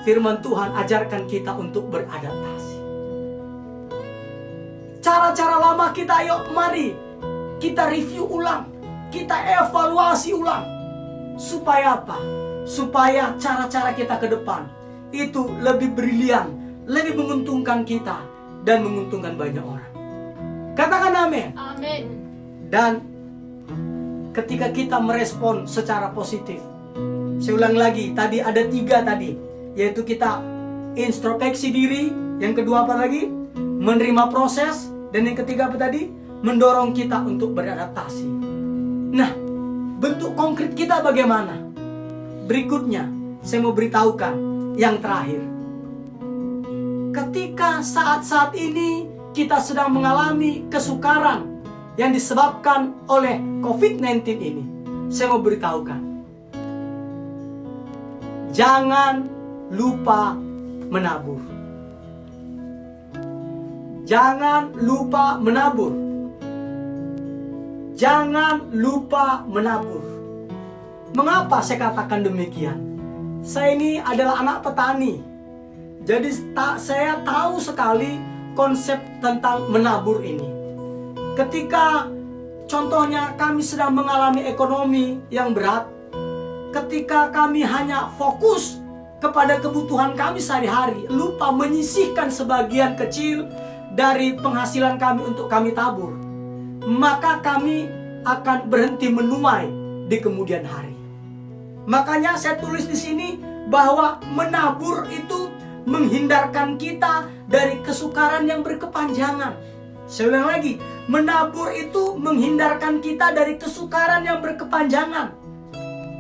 firman Tuhan ajarkan kita untuk beradaptasi. Cara-cara lama kita, yuk mari kita review ulang, kita evaluasi ulang. Supaya apa? Supaya cara-cara kita ke depan itu lebih brilian, lebih menguntungkan kita dan menguntungkan banyak orang. Katakan amin. Amin. Dan ketika kita merespon secara positif, saya ulang lagi, tadi ada 3 tadi, yaitu kita introspeksi diri, yang kedua apa lagi? Menerima proses, dan yang ketiga apa tadi? Mendorong kita untuk beradaptasi. Nah, bentuk konkret kita bagaimana? Berikutnya, saya mau beritahukan yang terakhir. Ketika saat-saat ini kita sedang mengalami kesukaran yang disebabkan oleh COVID-19 ini, saya mau beritahukan, jangan lupa menabur. Jangan lupa menabur. Jangan lupa menabur. Mengapa saya katakan demikian? Saya ini adalah anak petani. Jadi saya tahu sekali konsep tentang menabur ini. Ketika contohnya kami sedang mengalami ekonomi yang berat, ketika kami hanya fokus kepada kebutuhan kami sehari-hari, lupa menyisihkan sebagian kecil dari penghasilan kami untuk kami tabur, maka kami akan berhenti menuai di kemudian hari. Makanya saya tulis di sini bahwa menabur itu menghindarkan kita dari kesukaran yang berkepanjangan. Saya ulang lagi, menabur itu menghindarkan kita dari kesukaran yang berkepanjangan.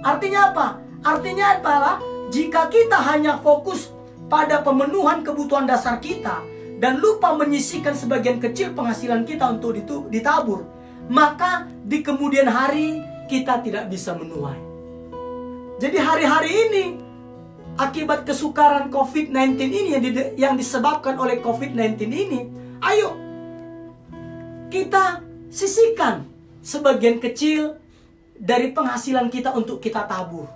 Artinya apa? Artinya adalah jika kita hanya fokus pada pemenuhan kebutuhan dasar kita dan lupa menyisihkan sebagian kecil penghasilan kita untuk ditabur, maka di kemudian hari kita tidak bisa menuai. Jadi hari-hari ini akibat kesukaran COVID-19 ini yang disebabkan oleh COVID-19 ini, ayo kita sisihkan sebagian kecil dari penghasilan kita untuk kita tabur.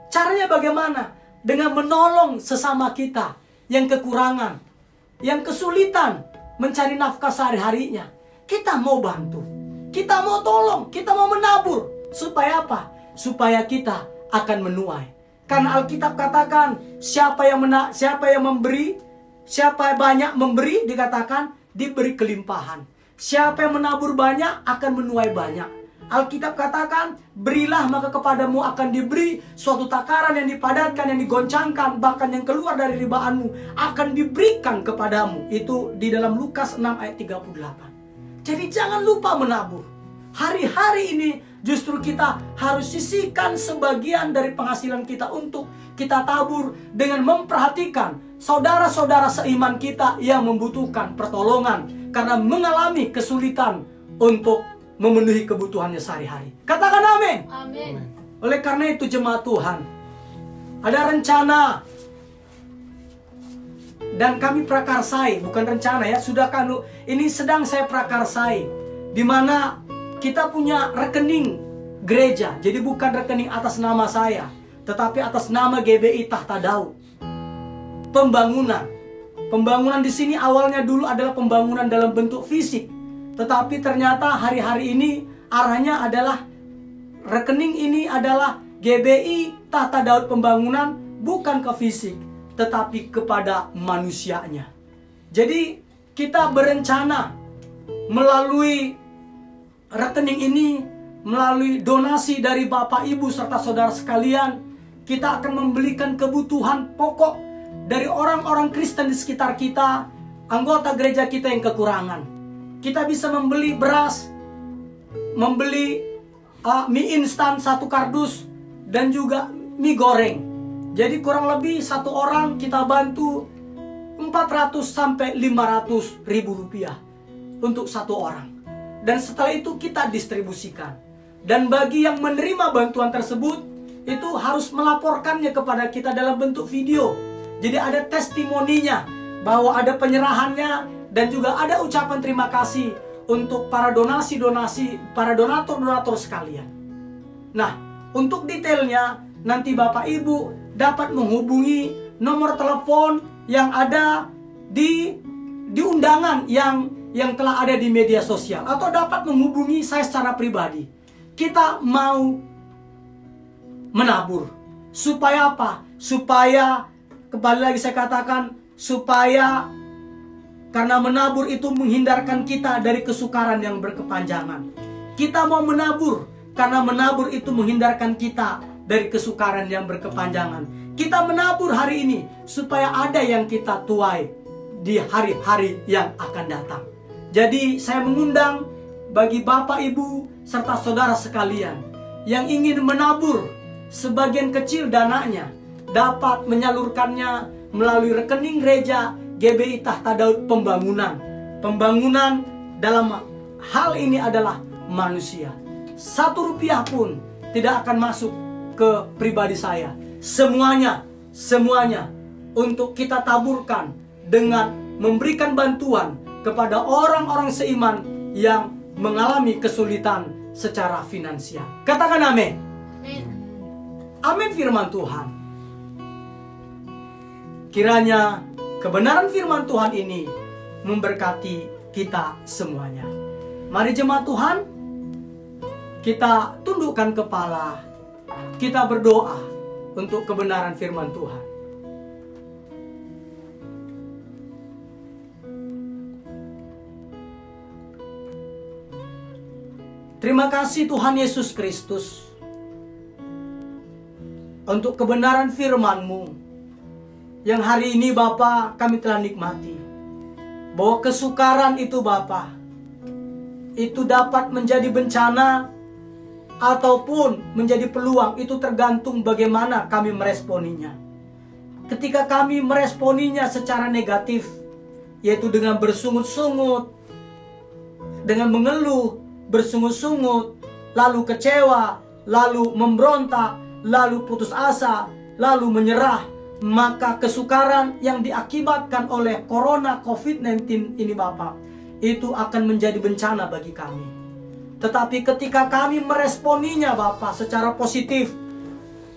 Caranya bagaimana? Dengan menolong sesama kita yang kekurangan, yang kesulitan mencari nafkah sehari-harinya. Kita mau bantu, kita mau tolong, kita mau menabur. Supaya apa? Supaya kita akan menuai. Karena Alkitab katakan, siapa yang memberi, siapa banyak memberi, dikatakan diberi kelimpahan. Siapa yang menabur banyak akan menuai banyak. Alkitab katakan, berilah maka kepadamu akan diberi, suatu takaran yang dipadatkan, yang digoncangkan, bahkan yang keluar dari ribaanmu akan diberikan kepadamu. Itu di dalam Lukas 6 ayat 38. Jadi jangan lupa menabur. Hari-hari ini justru kita harus sisihkan sebagian dari penghasilan kita untuk kita tabur dengan memperhatikan saudara-saudara seiman kita yang membutuhkan pertolongan karena mengalami kesulitan untuk memenuhi kebutuhannya sehari-hari. Katakan amin. Amin. Oleh karena itu jemaat Tuhan, ada rencana dan kami prakarsai, bukan rencana ya, ini sedang saya prakarsai, di mana kita punya rekening gereja. Jadi bukan rekening atas nama saya, tetapi atas nama GBI Tahta Daud. Pembangunan di sini awalnya dulu adalah pembangunan dalam bentuk fisik, tetapi ternyata hari-hari ini arahnya adalah rekening ini adalah GBI Tahta Daud Pembangunan, bukan ke fisik, tetapi kepada manusianya. Jadi kita berencana melalui rekening ini, melalui donasi dari Bapak Ibu serta saudara sekalian, kita akan membelikan kebutuhan pokok dari orang-orang Kristen di sekitar kita, anggota gereja kita yang kekurangan. Kita bisa membeli beras, membeli mie instan 1 kardus, dan juga mie goreng. Jadi kurang lebih satu orang kita bantu 400 sampai 500 ribu rupiah untuk satu orang. Dan setelah itu kita distribusikan. Dan bagi yang menerima bantuan tersebut, itu harus melaporkannya kepada kita dalam bentuk video. Jadi ada testimoninya bahwa ada penyerahannya, dan juga ada ucapan terima kasih untuk para para donatur-donatur sekalian. Nah, untuk detailnya nanti Bapak Ibu dapat menghubungi nomor telepon yang ada di undangan yang telah ada di media sosial, atau dapat menghubungi saya secara pribadi. Kita mau menabur. Supaya apa? Supaya, kembali lagi saya katakan, supaya karena menabur itu menghindarkan kita dari kesukaran yang berkepanjangan. Kita mau menabur karena menabur itu menghindarkan kita dari kesukaran yang berkepanjangan. Kita menabur hari ini supaya ada yang kita tuai di hari-hari yang akan datang. Jadi saya mengundang bagi Bapak Ibu serta saudara sekalian yang ingin menabur sebagian kecil dananya, dapat menyalurkannya melalui rekening gereja GBI Tahta Daud Pembangunan. Pembangunan dalam hal ini adalah manusia. 1 rupiah pun tidak akan masuk ke pribadi saya. Semuanya untuk kita taburkan dengan memberikan bantuan kepada orang-orang seiman yang mengalami kesulitan secara finansial. Katakan amin. Amin firman Tuhan. Kiranya kebenaran firman Tuhan ini memberkati kita semuanya. Mari jemaat Tuhan, kita tundukkan kepala, kita berdoa untuk kebenaran firman Tuhan. Terima kasih Tuhan Yesus Kristus untuk kebenaran firman-Mu yang hari ini Bapa kami telah nikmati. Bahwa kesukaran itu Bapa, itu dapat menjadi bencana ataupun menjadi peluang, itu tergantung bagaimana kami meresponinya. Ketika kami meresponinya secara negatif, yaitu dengan bersungut-sungut, dengan mengeluh, bersungut-sungut, lalu kecewa, lalu memberontak, lalu putus asa, lalu menyerah, maka kesukaran yang diakibatkan oleh Corona COVID-19 ini Bapak, itu akan menjadi bencana bagi kami. Tetapi ketika kami meresponinya Bapak secara positif,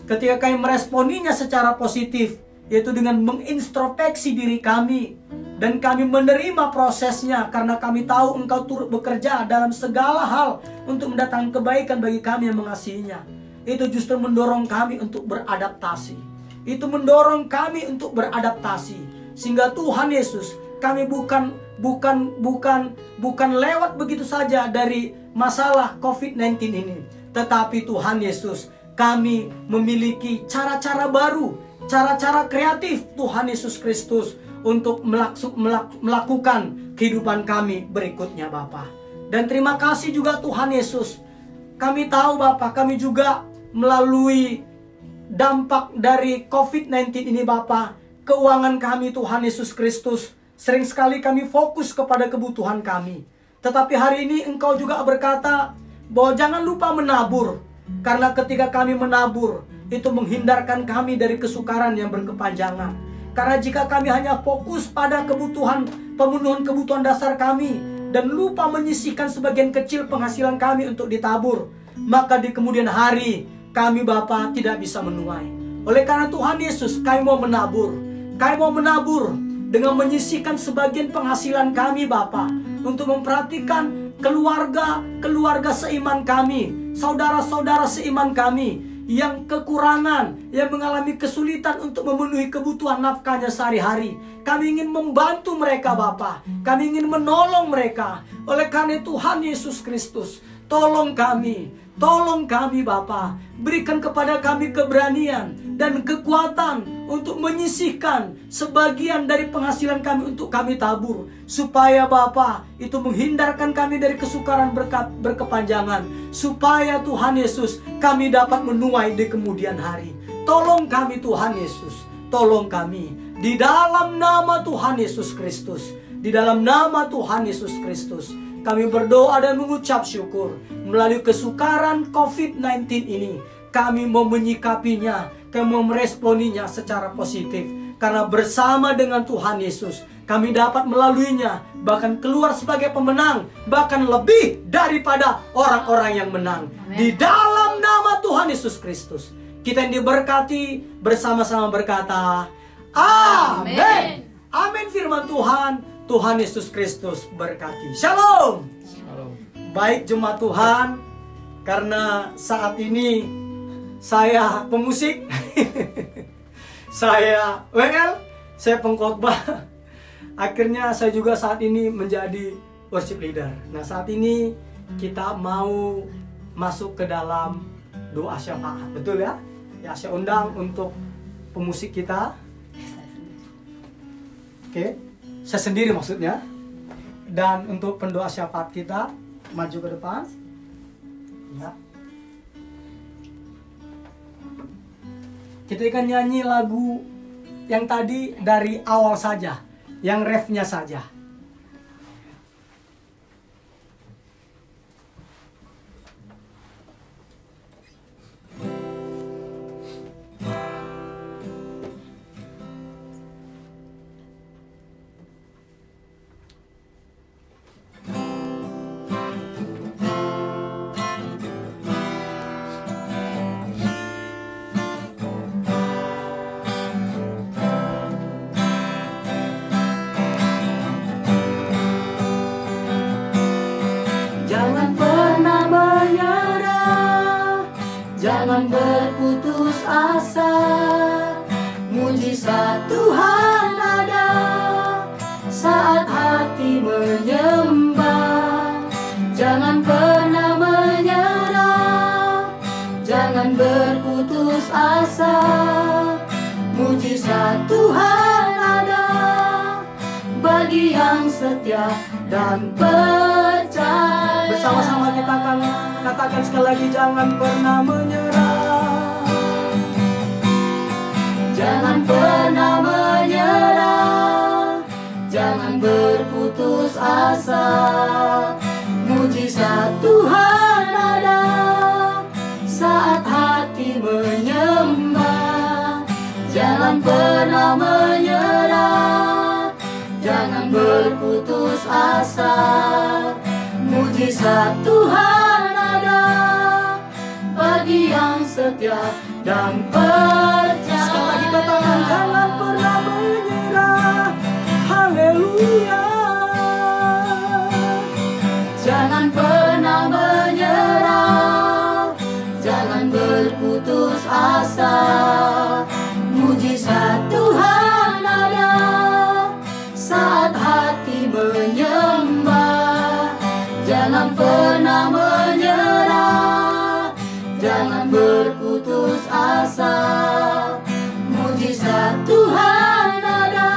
ketika kami meresponinya secara positif, yaitu dengan mengintrospeksi diri kami, dan kami menerima prosesnya karena kami tahu Engkau turut bekerja dalam segala hal untuk mendatangkan kebaikan bagi kami yang mengasihinya. Itu justru mendorong kami untuk beradaptasi. Itu mendorong kami untuk beradaptasi. Sehingga Tuhan Yesus, kami bukan lewat begitu saja dari masalah COVID-19 ini. Tetapi Tuhan Yesus, kami memiliki cara-cara baru, cara-cara kreatif Tuhan Yesus Kristus untuk melakukan kehidupan kami berikutnya Bapa. Dan terima kasih juga Tuhan Yesus. Kami tahu Bapa, kami juga melalui dampak dari COVID-19 ini Bapa, keuangan kami Tuhan Yesus Kristus, sering sekali kami fokus kepada kebutuhan kami. Tetapi hari ini Engkau juga berkata bahwa jangan lupa menabur. Karena ketika kami menabur, itu menghindarkan kami dari kesukaran yang berkepanjangan. Karena jika kami hanya fokus pada pemenuhan kebutuhan dasar kami, dan lupa menyisihkan sebagian kecil penghasilan kami untuk ditabur, maka di kemudian hari kami Bapa tidak bisa menuai. Oleh karena Tuhan Yesus, kami mau menabur. Kami mau menabur dengan menyisihkan sebagian penghasilan kami Bapa, untuk memperhatikan keluarga seiman kami, saudara-saudara seiman kami yang kekurangan, yang mengalami kesulitan untuk memenuhi kebutuhan nafkahnya sehari-hari. Kami ingin membantu mereka Bapa, kami ingin menolong mereka. Oleh karena Tuhan Yesus Kristus, tolong kami Bapa, berikan kepada kami keberanian dan kekuatan untuk menyisihkan sebagian dari penghasilan kami untuk kami tabur, supaya Bapa itu menghindarkan kami dari kesukaran berkepanjangan, supaya Tuhan Yesus kami dapat menuai di kemudian hari. Tolong kami Tuhan Yesus, tolong kami di dalam nama Tuhan Yesus Kristus, di dalam nama Tuhan Yesus Kristus. Kami berdoa dan mengucap syukur melalui kesukaran COVID-19 ini. Kami mau menyikapinya, kami mau meresponinya secara positif. Karena bersama dengan Tuhan Yesus, kami dapat melaluinya, bahkan keluar sebagai pemenang, bahkan lebih daripada orang-orang yang menang. Amen. Di dalam nama Tuhan Yesus Kristus, kita yang diberkati bersama-sama berkata, Amin. Amin firman Tuhan. Tuhan Yesus Kristus berkati. Shalom. Shalom. Baik jemaat Tuhan, karena saat ini saya pemusik, saya WL, saya pengkhotbah. Akhirnya saya juga saat ini menjadi worship leader. Nah saat ini kita mau masuk ke dalam doa syafaat, betul ya? Ya saya undang untuk pemusik kita. Oke. Saya sendiri maksudnya. Dan untuk pendoa syafaat kita, maju ke depan. Ya. Kita akan nyanyi lagu yang tadi dari awal saja, yang refnya saja. asa. Mujizat Tuhan ada saat hati menyembah. Jangan pernah menyerah, jangan berputus asa. Mujizat Tuhan ada bagi yang setia dan percaya. Bersama-sama kita akan katakan sekali lagi, jangan pernah menyerah. Jangan pernah menyerah, jangan berputus asa. Mujizat Tuhan ada saat hati menyembah. Jangan pernah menyerah, jangan berputus asa. Mujizat Tuhan ada bagi yang setia dan percaya. Sekali lagi katakan, jangan pernah menyerah. Haleluya. Jangan pernah menyerah, jangan berputus asa. Mujizat Tuhan ada saat hati menyembah. Jangan pernah menyerah, jangan berputus asa. Mujizat Tuhan ada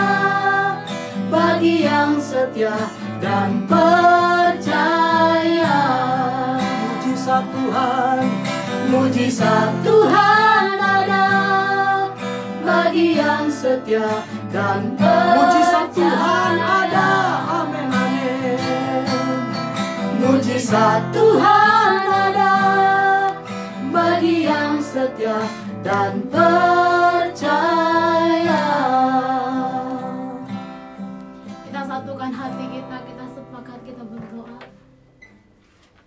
bagi yang setia dan percaya. Mujizat Tuhan, mujizat Tuhan ada bagi yang setia dan percaya. mujizat Tuhan ada. Amin, amin. Mujizat Tuhan ada bagi yang setia dan percaya. Kita satukan hati kita sepakat, kita berdoa.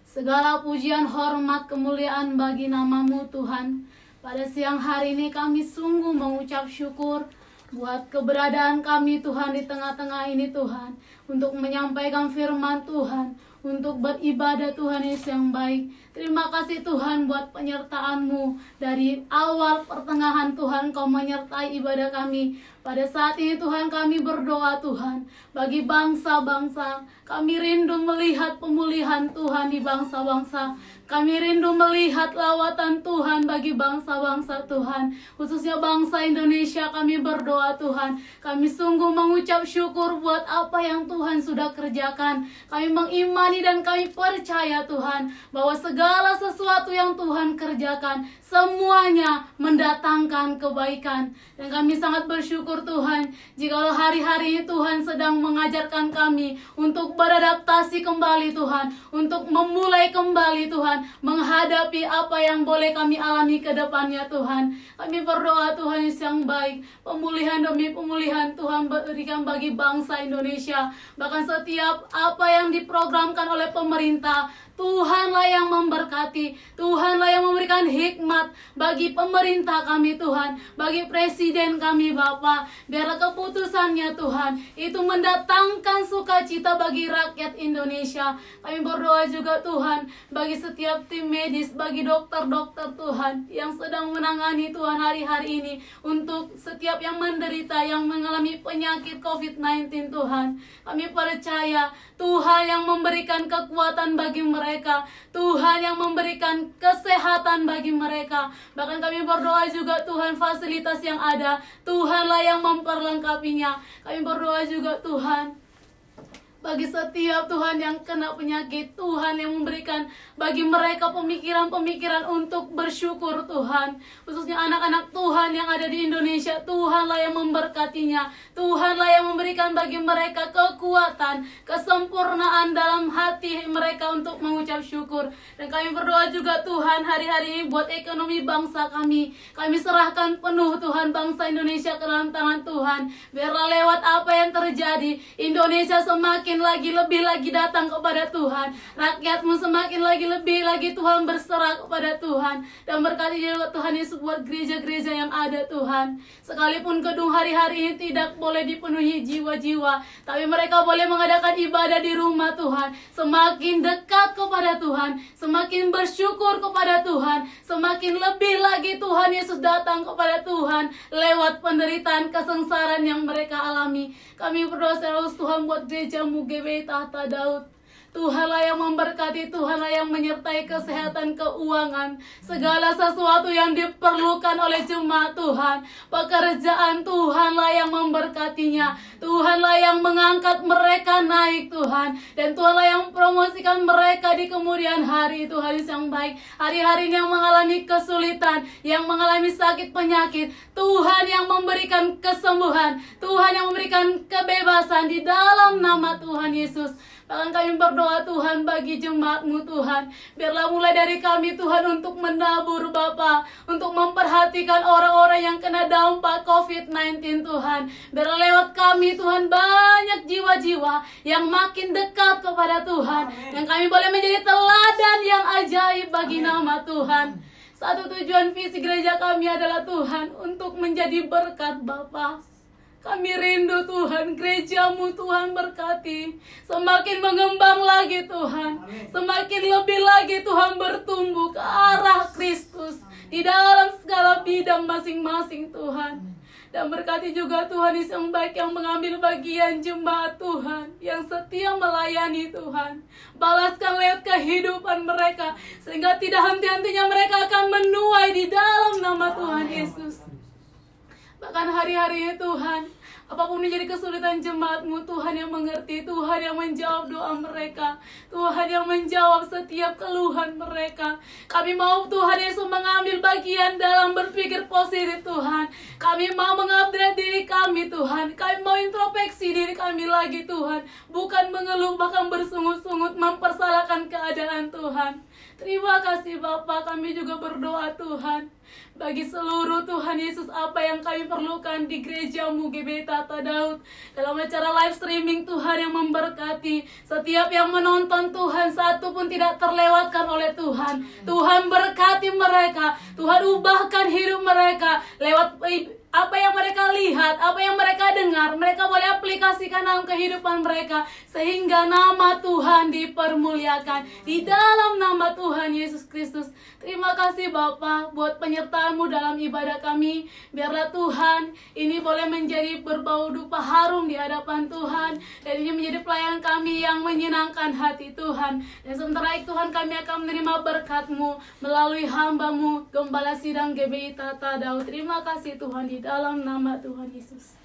Segala pujian, hormat, kemuliaan bagi nama-Mu Tuhan. Pada siang hari ini kami sungguh mengucap syukur buat keberadaan kami Tuhan di tengah-tengah ini Tuhan. Untuk menyampaikan firman Tuhan, untuk beribadah Tuhan Yesus yang baik. Terima kasih Tuhan buat penyertaan-Mu. Dari awal pertengahan Tuhan Kau menyertai ibadah kami. Pada saat ini Tuhan kami berdoa Tuhan bagi bangsa-bangsa. Kami rindu melihat pemulihan Tuhan di bangsa-bangsa. Kami rindu melihat lawatan Tuhan bagi bangsa-bangsa Tuhan. Khususnya bangsa Indonesia kami berdoa Tuhan. Kami sungguh mengucap syukur buat apa yang Tuhan sudah kerjakan. Kami mengimani dan kami percaya Tuhan bahwa segala sesuatu yang Tuhan kerjakan semuanya mendatangkan kebaikan. Dan kami sangat bersyukur Tuhan jikalau hari-hari ini Tuhan sedang mengajarkan kami untuk beradaptasi kembali Tuhan, untuk memulai kembali Tuhan, menghadapi apa yang boleh kami alami ke depannya Tuhan. Kami berdoa Tuhan Yesus yang baik, pemulihan demi pemulihan Tuhan berikan bagi bangsa Indonesia. Bahkan setiap apa yang diprogramkan oleh pemerintah, Tuhanlah yang memberkati, Tuhanlah yang memberikan hikmat bagi pemerintah kami Tuhan, bagi presiden kami Bapa. Biarlah keputusannya Tuhan itu mendatangkan sukacita bagi rakyat Indonesia. Kami berdoa juga Tuhan bagi setiap tim medis, bagi dokter-dokter Tuhan yang sedang menangani Tuhan hari-hari ini, untuk setiap yang menderita, yang mengalami penyakit COVID-19 Tuhan. Kami percaya Tuhan yang memberikan kekuatan bagi mereka, Tuhan yang memberikan kesehatan bagi mereka. Bahkan kami berdoa juga Tuhan fasilitas yang ada, Tuhanlah yang memperlengkapinya. Kami berdoa juga Tuhan bagi setiap Tuhan yang kena penyakit, Tuhan yang memberikan bagi mereka pemikiran-pemikiran untuk bersyukur Tuhan. Khususnya anak-anak Tuhan yang ada di Indonesia, Tuhanlah yang memberkatinya, Tuhanlah yang memberikan bagi mereka kekuatan, kesempurnaan dalam hati mereka untuk mengucap syukur. Dan kami berdoa juga Tuhan hari-hari ini buat ekonomi bangsa kami. Kami serahkan penuh Tuhan bangsa Indonesia ke dalam tangan Tuhan. Biarlah lewat apa yang terjadi, Indonesia semakin semakin lagi lebih lagi datang kepada Tuhan. Rakyatmu semakin lagi lebih lagi Tuhan berserah kepada Tuhan. Dan berkati juga Tuhan Yesus buat gereja-gereja yang ada Tuhan. Sekalipun gedung hari-hari ini tidak boleh dipenuhi jiwa-jiwa, tapi mereka boleh mengadakan ibadah di rumah Tuhan. Semakin dekat kepada Tuhan, semakin bersyukur kepada Tuhan, semakin lebih lagi Tuhan Yesus datang kepada Tuhan lewat penderitaan kesengsaraan yang mereka alami. Kami berdoa terus Tuhan buat gerejamu GBI Tahta Daud. Tuhanlah yang memberkati, Tuhanlah yang menyertai kesehatan keuangan, segala sesuatu yang diperlukan oleh jemaat Tuhan. Pekerjaan Tuhanlah yang memberkatinya, Tuhanlah yang mengangkat mereka naik Tuhan, dan Tuhanlah yang promosikan mereka di kemudian hari. Tuhan yang baik, hari-hari yang mengalami kesulitan, yang mengalami sakit penyakit, Tuhan yang memberikan kesembuhan, Tuhan yang memberikan kebebasan di dalam nama Tuhan Yesus. Bahkan kami berdoa Tuhan bagi jemaat-Mu Tuhan, biarlah mulai dari kami Tuhan untuk menabur Bapa, untuk memperhatikan orang-orang yang kena dampak COVID-19 Tuhan. Biarlah lewat kami Tuhan banyak jiwa-jiwa yang makin dekat kepada Tuhan. Dan kami boleh menjadi teladan yang ajaib bagi nama Tuhan. Satu tujuan visi gereja kami adalah Tuhan untuk menjadi berkat Bapa. Kami rindu Tuhan, gereja-Mu Tuhan berkati, semakin mengembang lagi Tuhan, semakin lebih lagi Tuhan bertumbuh ke arah Kristus di dalam segala bidang masing-masing Tuhan. Dan berkati juga Tuhan yang baik yang mengambil bagian jemaat Tuhan, yang setia melayani Tuhan. Balaskan lewat kehidupan mereka, sehingga tidak henti-hentinya mereka akan menuai di dalam nama Tuhan Yesus. Bahkan hari-hari Tuhan, apapun menjadi kesulitan jemaat-Mu, Tuhan yang mengerti, Tuhan yang menjawab doa mereka, Tuhan yang menjawab setiap keluhan mereka. Kami mau Tuhan Yesus mengambil bagian dalam berpikir positif Tuhan. Kami mau mengupgrade diri kami Tuhan. Kami mau introspeksi diri kami lagi Tuhan. Bukan mengeluh, bahkan bersungut-sungut mempersalahkan keadaan Tuhan. Terima kasih Bapa, kami juga berdoa Tuhan bagi seluruh Tuhan Yesus apa yang kami perlukan di gereja-Mu GBI Tahta Daud. Dalam acara live streaming Tuhan yang memberkati setiap yang menonton Tuhan, satu pun tidak terlewatkan oleh Tuhan. Tuhan berkati mereka, Tuhan ubahkan hidup mereka lewat apa yang mereka lihat, apa yang mereka dengar, mereka boleh aplikasikan dalam kehidupan mereka, sehingga nama Tuhan dipermuliakan di dalam nama Tuhan Yesus Kristus. Terima kasih Bapa buat penyertaan-Mu dalam ibadah kami. Biarlah Tuhan ini boleh menjadi berbau dupa harum di hadapan Tuhan, dan ini menjadi pelayanan kami yang menyenangkan hati Tuhan. Dan sementara itu Tuhan, kami akan menerima berkat-Mu melalui hamba-Mu Gembala Sidang GBI Tahta Daud. Terima kasih Tuhan di dalam nama Tuhan Yesus.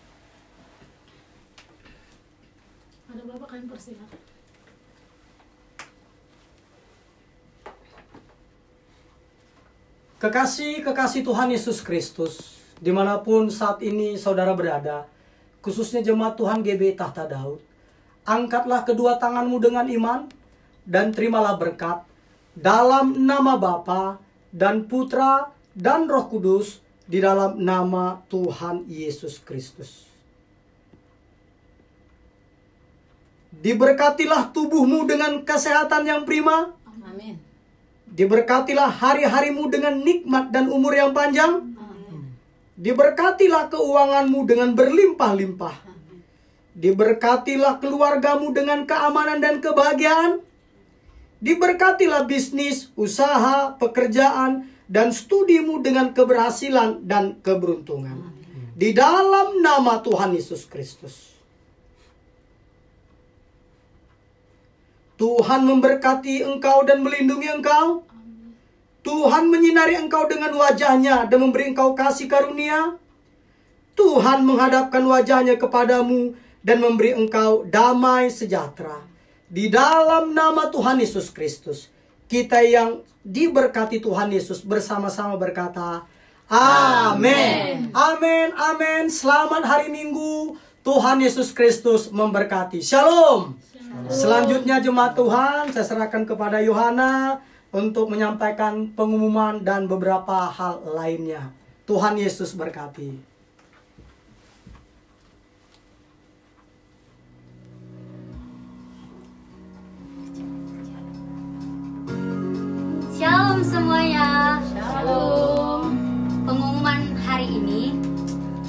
Ada Bapak, kami persilakan. Kekasih Tuhan Yesus Kristus, dimanapun saat ini saudara berada, khususnya jemaat Tuhan GBI Tahta Daud, angkatlah kedua tanganmu dengan iman dan terimalah berkat dalam nama Bapa dan Putra dan Roh Kudus, di dalam nama Tuhan Yesus Kristus. Diberkatilah tubuhmu dengan kesehatan yang prima. Amin. Diberkatilah hari-harimu dengan nikmat dan umur yang panjang. Amin. Diberkatilah keuanganmu dengan berlimpah-limpah. Diberkatilah keluargamu dengan keamanan dan kebahagiaan. Diberkatilah bisnis, usaha, pekerjaan, dan studimu dengan keberhasilan dan keberuntungan. Di dalam nama Tuhan Yesus Kristus. Tuhan memberkati engkau dan melindungi engkau. Tuhan menyinari engkau dengan wajah-Nya dan memberi engkau kasih karunia. Tuhan menghadapkan wajah-Nya kepadamu dan memberi engkau damai sejahtera. Di dalam nama Tuhan Yesus Kristus, kita yang diberkati Tuhan Yesus bersama-sama berkata, amin. Amin, amin. Selamat hari Minggu. Tuhan Yesus Kristus memberkati. Shalom. Selanjutnya jemaat Tuhan, saya serahkan kepada Yohana untuk menyampaikan pengumuman dan beberapa hal lainnya. Tuhan Yesus berkati. ini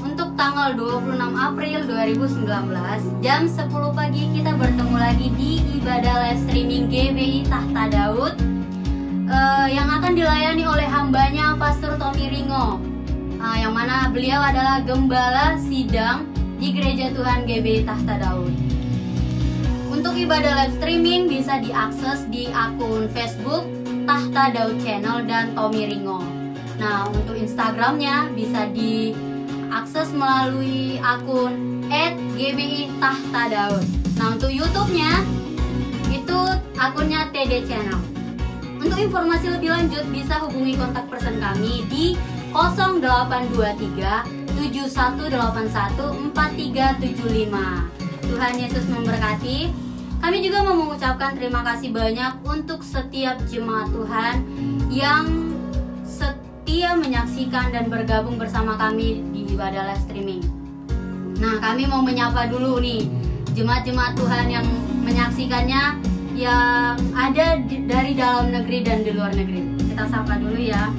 untuk tanggal 26 April 2019 jam 10 pagi kita bertemu lagi di ibadah live streaming GBI Tahta Daud yang akan dilayani oleh hambanya Pastor Tommy Ringo, yang mana beliau adalah gembala sidang di Gereja Tuhan GBI Tahta Daud. Untuk ibadah live streaming bisa diakses di akun Facebook Tahta Daud Channel dan Tommy Ringo. Nah, untuk Instagramnya bisa diakses melalui akun @GBI Tahta Daud. Nah, untuk YouTube-nya itu akunnya TD Channel. Untuk informasi lebih lanjut bisa hubungi kontak person kami di 0823 7181 4375. Tuhan Yesus memberkati. Kami juga mau mengucapkan terima kasih banyak untuk setiap jemaat Tuhan yang setia menyaksikan dan bergabung bersama kami di ibadah live streaming. Nah, kami mau menyapa dulu nih jemaat-jemaat Tuhan yang menyaksikannya, yang ada dari dalam negeri dan di luar negeri. Kita sapa dulu ya.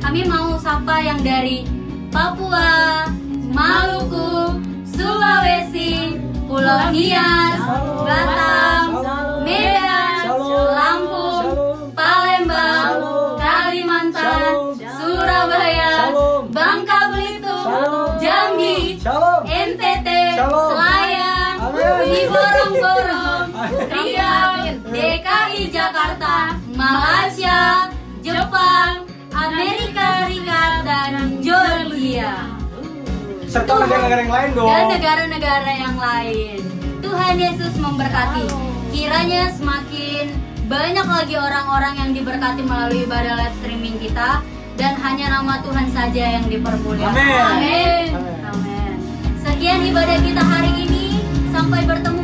Kami mau sapa yang dari Papua, Maluku, Sulawesi, Pulau Nias, Batam, Medan, Lampung, Palembang, Kalimantan, Surabaya, Bangka Belitung, Jambi, NTT, Selayang, di Borong-Borong, Riau, DKI Jakarta, Malaysia, Jepang, Amerika Serikat, dan Georgia. Serta negara-negara yang lain dong. Dan negara-negara yang lain. Tuhan Yesus memberkati. Kiranya semakin banyak lagi orang-orang yang diberkati melalui ibadah live streaming kita, dan hanya nama Tuhan saja yang dipermuliakan. Amin. Amin. Amin. Sekian ibadah kita hari ini. Sampai bertemu